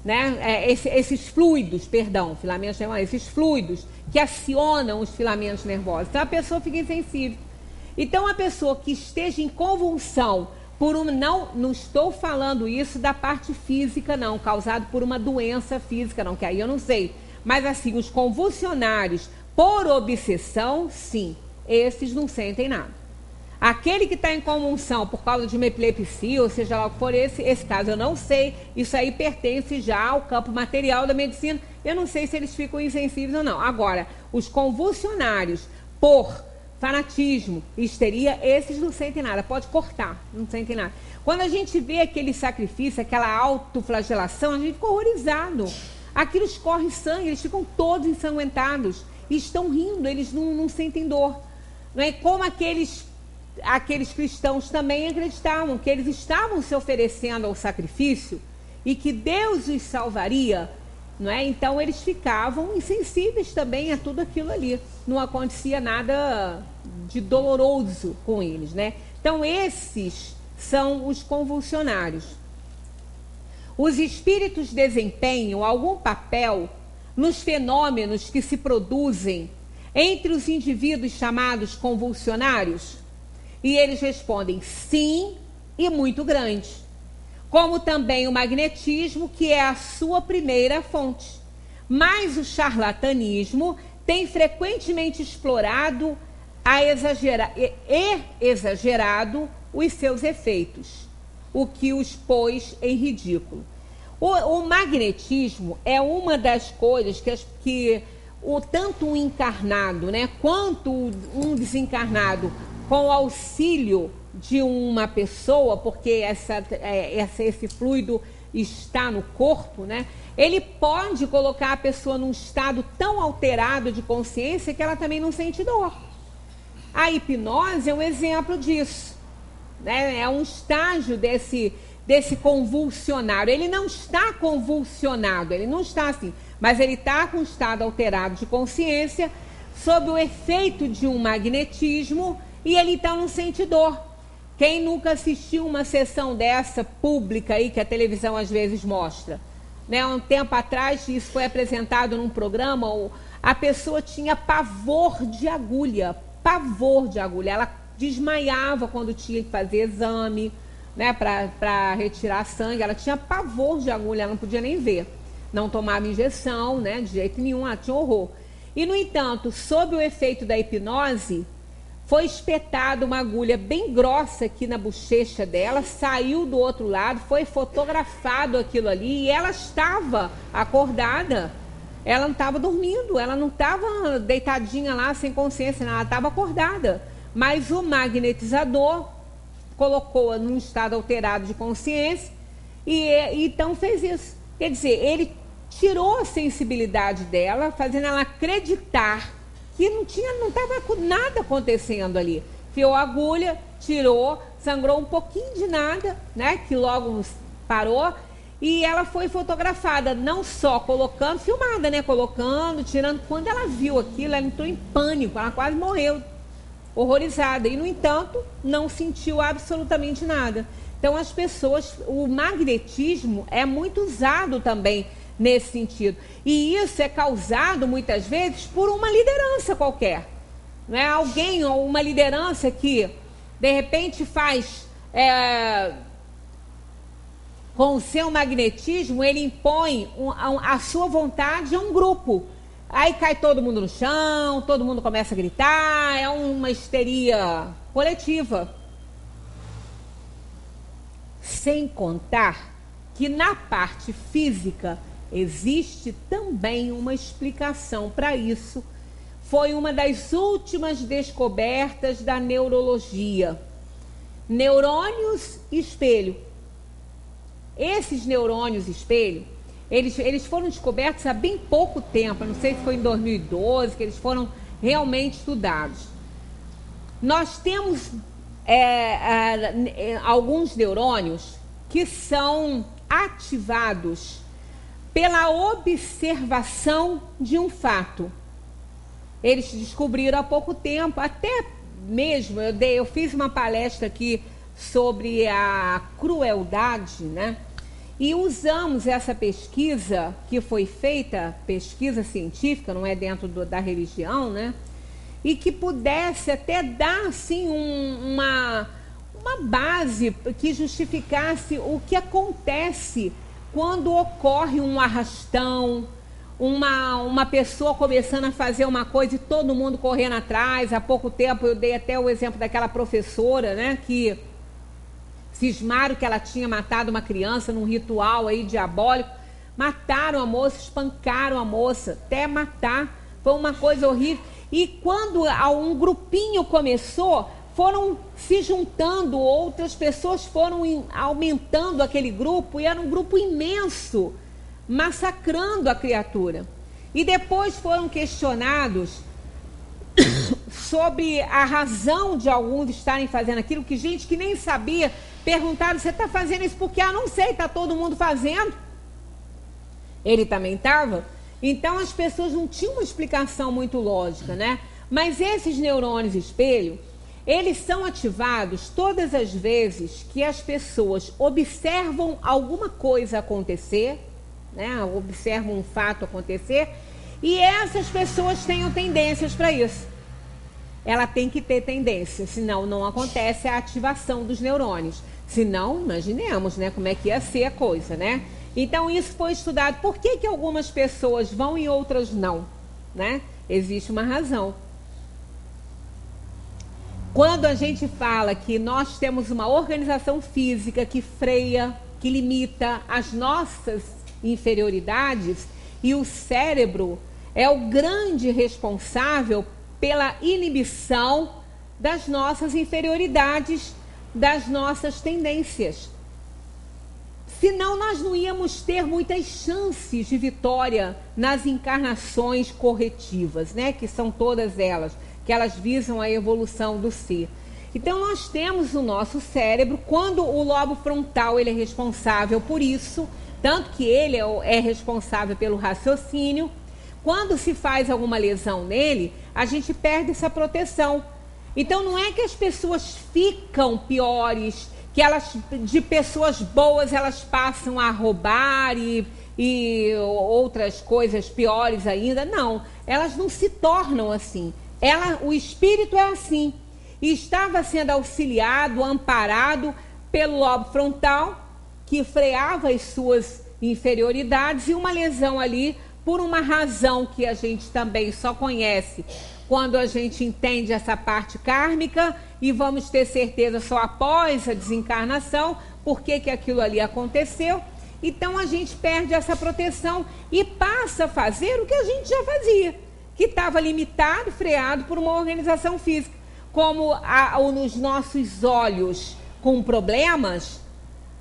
né? Esses fluidos, perdão, filamentos nervosos, esses fluidos que acionam os filamentos nervosos. Então a pessoa fica insensível. Então a pessoa que esteja em convulsão não estou falando isso da parte física, não, causado por uma doença física, não, que aí eu não sei. Mas assim, os convulsionários por obsessão, sim, esses não sentem nada. Aquele que está em convulsão por causa de uma epilepsia, ou seja lá o que for esse caso, eu não sei, isso aí pertence já ao campo material da medicina, eu não sei se eles ficam insensíveis ou não. Agora, os convulsionários por fanatismo, histeria, esses não sentem nada, pode cortar, não sentem nada. Quando a gente vê aquele sacrifício, aquela autoflagelação, a gente fica horrorizado. Aquilo escorre sangue, eles ficam todos ensanguentados e estão rindo, eles não sentem dor. Não é como aqueles cristãos também acreditavam que eles estavam se oferecendo ao sacrifício e que Deus os salvaria, não é? Então eles ficavam insensíveis também a tudo aquilo ali. Não acontecia nada de doloroso com eles, né? Então esses são os convulsionários. Os espíritos desempenham algum papel nos fenômenos que se produzem entre os indivíduos chamados convulsionários? E eles respondem sim, e muito grande. Como também o magnetismo, que é a sua primeira fonte. Mas o charlatanismo tem frequentemente explorado exagerado os seus efeitos, o que os pôs em ridículo. O magnetismo é uma das coisas que tanto um encarnado, né, quanto um desencarnado, com o auxílio de uma pessoa, porque esse fluido está no corpo, né? Ele pode colocar a pessoa num estado tão alterado de consciência que ela também não sente dor. A hipnose é um exemplo disso, né? É um estágio desse convulsionário. Ele não está convulsionado, ele não está assim, mas ele está com um estado alterado de consciência, sob o efeito de um magnetismo, e ele então não sente dor. Quem nunca assistiu uma sessão dessa pública aí que a televisão às vezes mostra, né? Um tempo atrás isso foi apresentado num programa, a pessoa tinha pavor de agulha, ela desmaiava quando tinha que fazer exame, né, para retirar sangue, ela tinha pavor de agulha, ela não podia nem ver, não tomava injeção, né, de jeito nenhum, ela tinha horror. E no entanto, sob o efeito da hipnose, foi espetada uma agulha bem grossa aqui na bochecha dela, saiu do outro lado, foi fotografado aquilo ali e ela estava acordada. Ela não estava dormindo, ela não estava deitadinha lá sem consciência, ela estava acordada. Mas o magnetizador colocou-a num estado alterado de consciência e então fez isso. Quer dizer, ele tirou a sensibilidade dela, fazendo ela acreditar que não estava nada acontecendo ali. Fiou a agulha, tirou, sangrou um pouquinho de nada, né? Que logo parou. E ela foi fotografada, não só colocando, filmada, né? Colocando, tirando. Quando ela viu aquilo, ela entrou em pânico, ela quase morreu, horrorizada. E, no entanto, não sentiu absolutamente nada. Então, as pessoas, o magnetismo é muito usado também nesse sentido. E isso é causado, muitas vezes, por uma liderança qualquer. Não é alguém ou uma liderança que, de repente, faz... com o seu magnetismo, ele impõe a sua vontade a um grupo. Aí cai todo mundo no chão, todo mundo começa a gritar, é uma histeria coletiva. Sem contar que na parte física existe também uma explicação para isso. Foi uma das últimas descobertas da neurologia. Neurônios espelho. Esses neurônios espelho, eles foram descobertos há bem pouco tempo, não sei se foi em 2012 que eles foram realmente estudados. Nós temos alguns neurônios que são ativados pela observação de um fato. Eles descobriram há pouco tempo, até mesmo, eu fiz uma palestra aqui sobre a crueldade, né? E usamos essa pesquisa que foi feita, pesquisa científica, não é dentro da religião, né? E que pudesse até dar, assim, uma base que justificasse o que acontece quando ocorre um arrastão, uma pessoa começando a fazer uma coisa e todo mundo correndo atrás. Há pouco tempo eu dei até o exemplo daquela professora, né, que cismaram que ela tinha matado uma criança num ritual aí diabólico. Mataram a moça, espancaram a moça, até matar. Foi uma coisa horrível. E quando um grupinho começou, foram se juntando, outras pessoas foram aumentando aquele grupo, e era um grupo imenso, massacrando a criatura. E depois foram questionados sobre a razão de alguns estarem fazendo aquilo, que gente que nem sabia, perguntaram: você está fazendo isso porque, não sei, está todo mundo fazendo? Ele também estava. Então as pessoas não tinham uma explicação muito lógica, né? Mas esses neurônios espelho, eles são ativados todas as vezes que as pessoas observam alguma coisa acontecer, né? Observam um fato acontecer, e essas pessoas tenham tendências para isso. Ela tem que ter tendência, senão não acontece a ativação dos neurônios. Senão, imaginemos, né, como é que ia ser a coisa, né? Então, isso foi estudado. Por que algumas pessoas vão e outras não, né? Existe uma razão. Quando a gente fala que nós temos uma organização física que freia, que limita as nossas inferioridades, e o cérebro é o grande responsável pela inibição das nossas inferioridades, das nossas tendências. Senão nós não íamos ter muitas chances de vitória nas encarnações corretivas, né? Que são todas elas, que elas visam a evolução do ser. Então nós temos o nosso cérebro, quando o lobo frontal ele é responsável por isso, tanto que ele é responsável pelo raciocínio. Quando se faz alguma lesão nele, a gente perde essa proteção. Então não é que as pessoas ficam piores, que elas, de pessoas boas, elas passam a roubar e outras coisas piores ainda. Não, elas não se tornam assim. O espírito é assim. E estava sendo auxiliado, amparado pelo lobo frontal, que freava as suas inferioridades, e uma lesão ali, por uma razão que a gente também só conhece quando a gente entende essa parte kármica, e vamos ter certeza só após a desencarnação, por que aquilo ali aconteceu. Então a gente perde essa proteção e passa a fazer o que a gente já fazia, que estava limitado, freado por uma organização física. Como nos nossos olhos com problemas,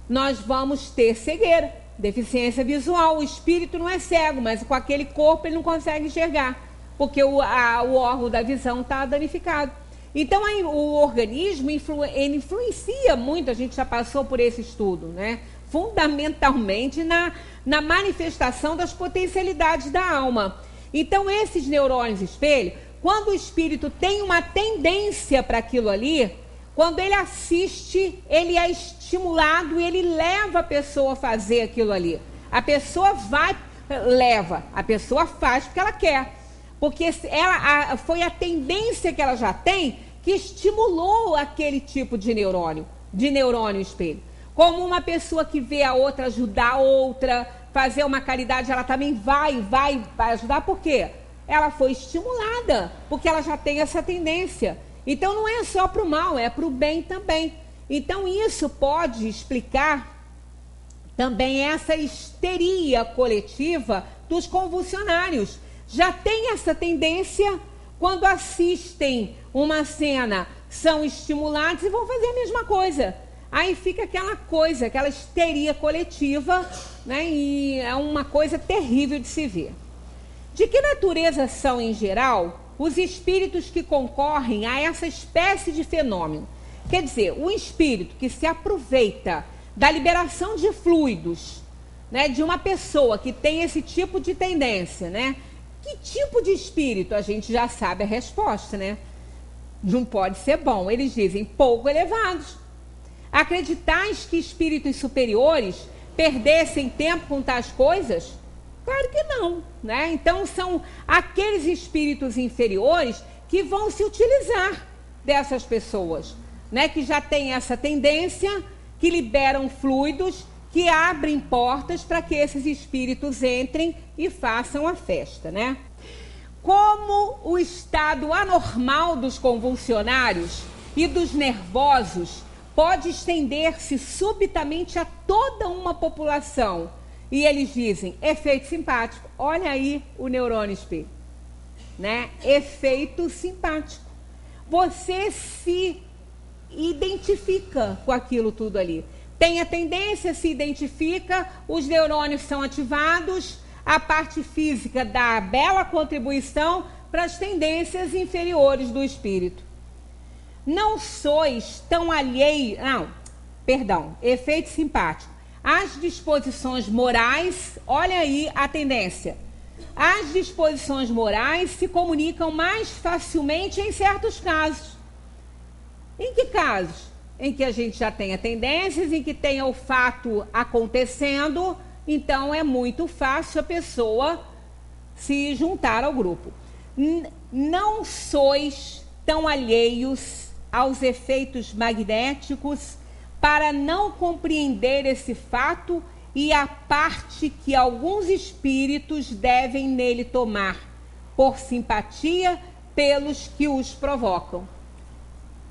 nós vamos ter cegueira, deficiência visual. O espírito não é cego, mas com aquele corpo ele não consegue enxergar, porque o órgão da visão está danificado. Então aí, o organismo ele influencia muito, a gente já passou por esse estudo, né? fundamentalmente na manifestação das potencialidades da alma. Então, esses neurônios espelho, quando o espírito tem uma tendência para aquilo ali, quando ele assiste, ele é estimulado e ele leva a pessoa a fazer aquilo ali. A pessoa a pessoa faz porque ela quer. Porque foi a tendência que ela já tem que estimulou aquele tipo de neurônio espelho. Como uma pessoa que vê a outra ajudar a outra, fazer uma caridade, ela também vai ajudar. Por quê? Ela foi estimulada, porque ela já tem essa tendência. Então não é só para o mal, é para o bem também. Então isso pode explicar também essa histeria coletiva dos convulsionários. Já tem essa tendência, quando assistem uma cena, são estimulados e vão fazer a mesma coisa. Aí fica aquela coisa, aquela histeria coletiva, né? E é uma coisa terrível de se ver. De que natureza são, em geral, os espíritos que concorrem a essa espécie de fenômeno? Quer dizer, o espírito que se aproveita da liberação de fluidos, né, de uma pessoa que tem esse tipo de tendência, né? Que tipo de espírito? A gente já sabe a resposta, né? Não pode ser bom. Eles dizem pouco elevados. Acreditais que espíritos superiores perdessem tempo com tais coisas? Claro que não, né? Então são aqueles espíritos inferiores que vão se utilizar dessas pessoas, né? Que já têm essa tendência, que liberam fluidos, que abrem portas para que esses espíritos entrem e façam a festa, né? Como o estado anormal dos convulsionários e dos nervosos pode estender-se subitamente a toda uma população. E eles dizem, efeito simpático. Olha aí o neurônio espelho, né? Efeito simpático. Você se identifica com aquilo tudo ali. Tem a tendência, se identifica, os neurônios são ativados, a parte física dá bela contribuição para as tendências inferiores do espírito. Não sois tão alheios... efeito simpático. As disposições morais, olha aí a tendência. As disposições morais se comunicam mais facilmente em certos casos. Em que casos? Em que a gente já tenha tendências, em que tenha o fato acontecendo, então é muito fácil a pessoa se juntar ao grupo. Não sois tão alheios aos efeitos magnéticos para não compreender esse fato e a parte que alguns espíritos devem nele tomar, por simpatia pelos que os provocam.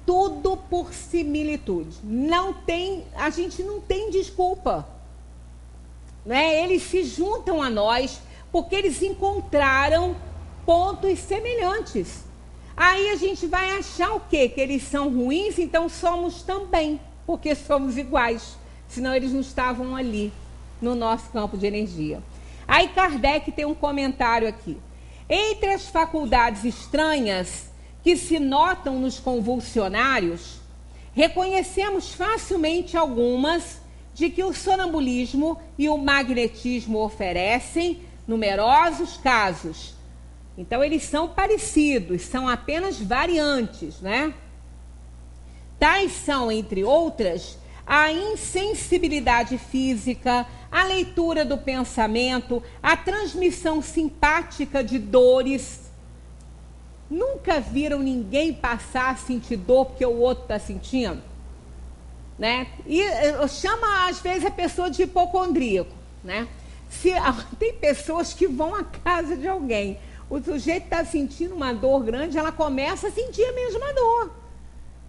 Tudo por similitude. A gente não tem desculpa, né? Eles se juntam a nós porque eles encontraram pontos semelhantes. Aí a gente vai achar o quê? Que eles são ruins, então somos também, porque somos iguais. Senão eles não estavam ali, no nosso campo de energia. Aí Kardec tem um comentário aqui. Entre as faculdades estranhas que se notam nos convulsionários, reconhecemos facilmente algumas de que o sonambulismo e o magnetismo oferecem numerosos casos. Então, eles são parecidos, são apenas variantes, né? Tais são, entre outras, a insensibilidade física, a leitura do pensamento, a transmissão simpática de dores. Nunca viram ninguém passar a sentir dor porque o outro está sentindo? Né? E chama, às vezes, a pessoa de hipocondríaco, né? Tem pessoas que vão à casa de alguém, o sujeito está sentindo uma dor grande, ela começa a sentir a mesma dor.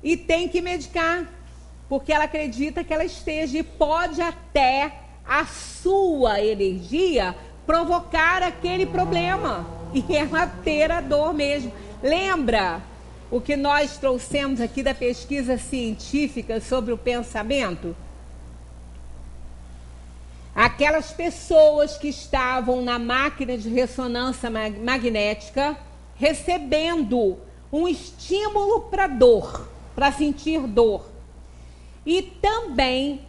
E tem que medicar, porque ela acredita que ela esteja, e pode até a sua energia provocar aquele problema, e ela ter a dor mesmo. Lembra o que nós trouxemos aqui da pesquisa científica sobre o pensamento? Aquelas pessoas que estavam na máquina de ressonância magnética recebendo um estímulo para dor, para sentir dor. e também,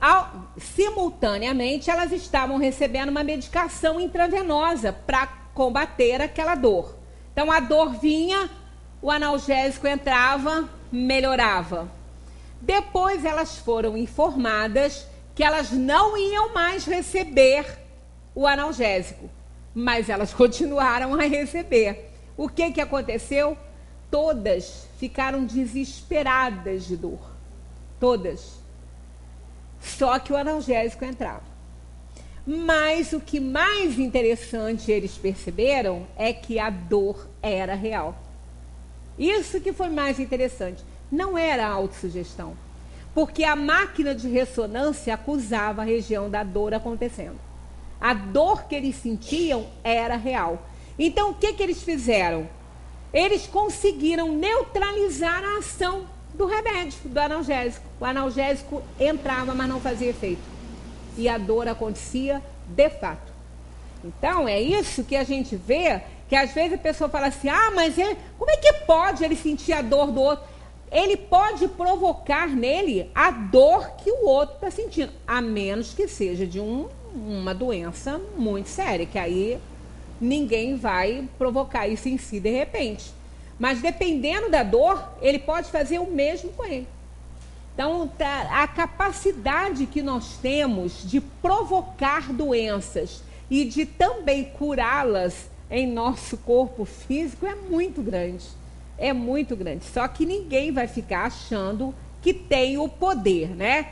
simultaneamente, elas estavam recebendo uma medicação intravenosa para combater aquela dor. Então, a dor vinha, o analgésico entrava, melhorava. Depois, elas foram informadas que elas não iam mais receber o analgésico, mas elas continuaram a receber. O que aconteceu? Todas ficaram desesperadas de dor. Todas. Só que o analgésico entrava. Mas o que mais interessante eles perceberam é que a dor era real. Isso que foi mais interessante. Não era autossugestão. Porque a máquina de ressonância acusava a região da dor acontecendo. A dor que eles sentiam era real. Então, o que eles fizeram? Eles conseguiram neutralizar a ação do remédio, do analgésico. O analgésico entrava, mas não fazia efeito. E a dor acontecia de fato. Então, é isso que a gente vê, que às vezes a pessoa fala assim, mas como é que pode ele sentir a dor do outro? Ele pode provocar nele a dor que o outro está sentindo, a menos que seja de uma doença muito séria, que aí ninguém vai provocar isso em si de repente. Mas dependendo da dor, ele pode fazer o mesmo com ele. Então, a capacidade que nós temos de provocar doenças e de também curá-las em nosso corpo físico é muito grande. É muito grande. Só que ninguém vai ficar achando que tem o poder, né?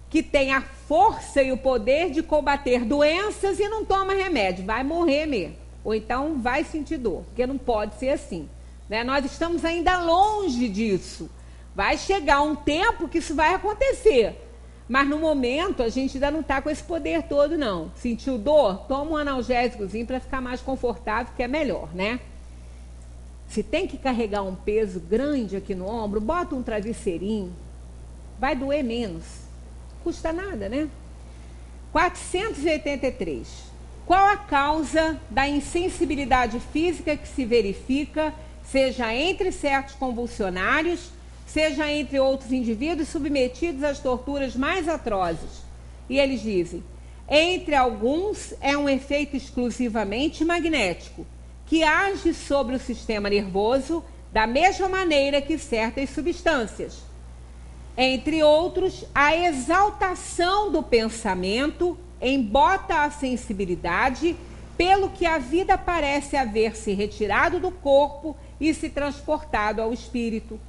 Que tem a força e o poder de combater doenças e não toma remédio. Vai morrer mesmo. Ou então vai sentir dor. Porque não pode ser assim, né? Nós estamos ainda longe disso. Vai chegar um tempo que isso vai acontecer. Mas no momento a gente ainda não está com esse poder todo, não. Sentiu dor? Toma um analgésicozinho para ficar mais confortável, que é melhor, né? Se tem que carregar um peso grande aqui no ombro, bota um travesseirinho. Vai doer menos. Custa nada, né? 483. Qual a causa da insensibilidade física que se verifica, seja entre certos convulsionários, seja entre outros indivíduos submetidos às torturas mais atrozes? E eles dizem, entre alguns é um efeito exclusivamente magnético, que age sobre o sistema nervoso da mesma maneira que certas substâncias. Entre outros, a exaltação do pensamento embota a sensibilidade, pelo que a vida parece haver se retirado do corpo e se transportado ao espírito.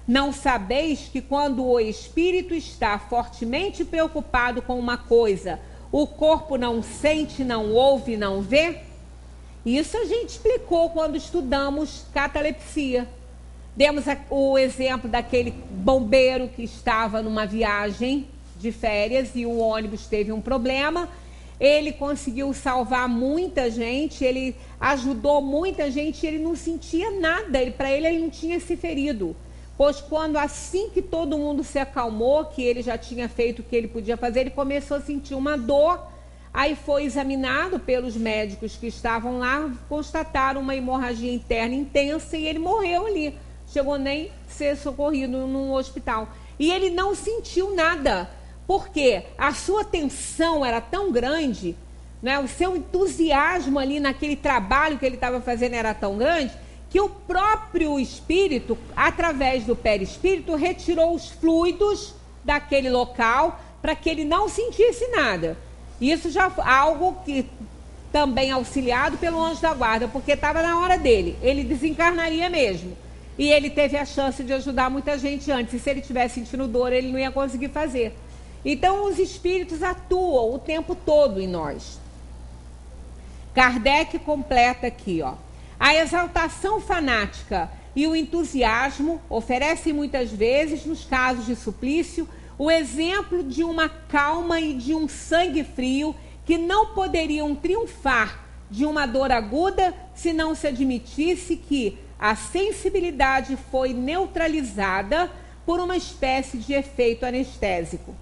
Não sabeis que quando o espírito está fortemente preocupado com uma coisa, o corpo não sente, não ouve, não vê? Isso a gente explicou quando estudamos catalepsia. Demos o exemplo daquele bombeiro que estava numa viagem de férias e o ônibus teve um problema. Ele conseguiu salvar muita gente, ele ajudou muita gente, ele não sentia nada, para ele não tinha se ferido. Pois quando assim que todo mundo se acalmou, que ele já tinha feito o que ele podia fazer, ele começou a sentir uma dor. Aí foi examinado pelos médicos que estavam lá, constataram uma hemorragia interna intensa e ele morreu ali. Chegou nem a ser socorrido num hospital. E ele não sentiu nada, porque a sua tensão era tão grande, né? O seu entusiasmo ali naquele trabalho que ele estava fazendo era tão grande, que o próprio espírito, através do perispírito, retirou os fluidos daquele local para que ele não sentisse nada. Isso já foi algo que também auxiliado pelo anjo da guarda, porque estava na hora dele. Ele desencarnaria mesmo. E ele teve a chance de ajudar muita gente antes. E se ele tivesse sentindo dor, ele não ia conseguir fazer. Então, os espíritos atuam o tempo todo em nós. Kardec completa aqui, ó. A exaltação fanática e o entusiasmo oferecem muitas vezes, nos casos de suplício, o exemplo de uma calma e de um sangue frio que não poderiam triunfar de uma dor aguda se não se admitisse que a sensibilidade foi neutralizada por uma espécie de efeito anestésico.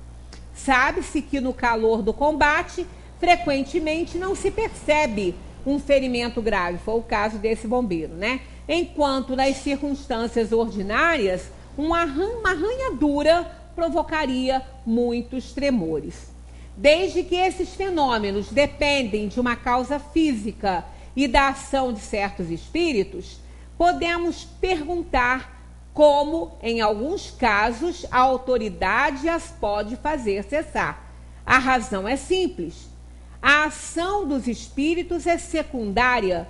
Sabe-se que no calor do combate, frequentemente não se percebe um ferimento grave, foi o caso desse bombeiro, né? Enquanto nas circunstâncias ordinárias, uma arranhadura provocaria muitos tremores. Desde que esses fenômenos dependem de uma causa física e da ação de certos espíritos, podemos perguntar como, em alguns casos, a autoridade as pode fazer cessar. A razão é simples. A ação dos espíritos é secundária.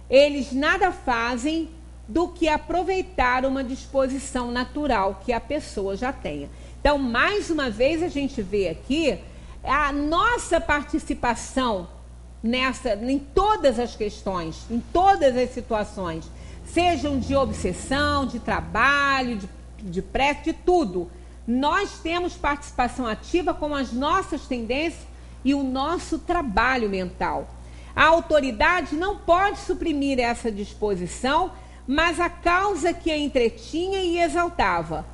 Eles nada fazem do que aproveitar uma disposição natural que a pessoa já tenha. Então, mais uma vez, a gente vê aqui a nossa participação em todas as questões, em todas as situações, sejam de obsessão, de trabalho, de prece, de tudo. Nós temos participação ativa com as nossas tendências e o nosso trabalho mental. A autoridade não pode suprimir essa disposição, mas a causa que a entretinha e exaltava.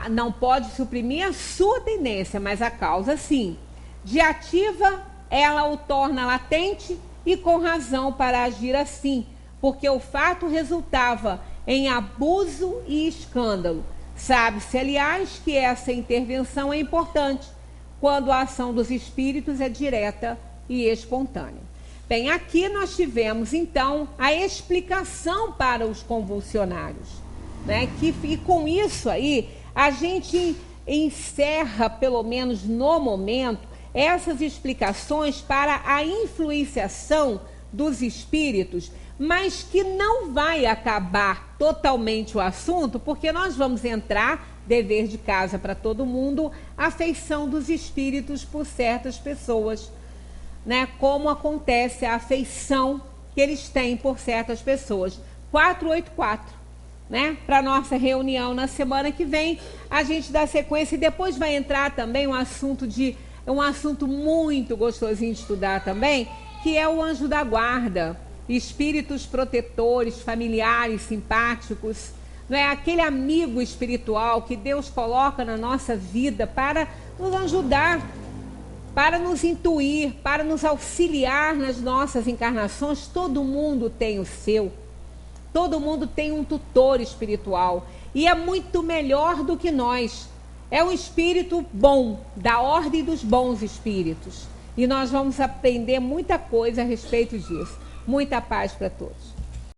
Não pode suprimir a sua tendência, mas a causa sim. De ativa, ela o torna latente e com razão para agir assim, porque o fato resultava em abuso e escândalo. Sabe-se, aliás, que essa intervenção é importante quando a ação dos espíritos é direta e espontânea. Bem, aqui nós tivemos, então, a explicação para os convulsionários, né? E com isso aí, a gente encerra, pelo menos no momento, essas explicações para a influenciação dos espíritos, mas que não vai acabar totalmente o assunto, porque nós vamos entrar, dever de casa para todo mundo, a afeição dos espíritos por certas pessoas, né? Como acontece a afeição que eles têm por certas pessoas. 484, né? Para nossa reunião na semana que vem, a gente dá sequência e depois vai entrar também um assunto muito gostosinho de estudar também, que é o anjo da guarda, espíritos protetores, familiares, simpáticos, não é? Aquele amigo espiritual que Deus coloca na nossa vida para nos ajudar, para nos intuir, para nos auxiliar nas nossas encarnações. Todo mundo tem o seu, todo mundo tem um tutor espiritual e é muito melhor do que nós. É um espírito bom, da ordem dos bons espíritos. E nós vamos aprender muita coisa a respeito disso. Muita paz para todos.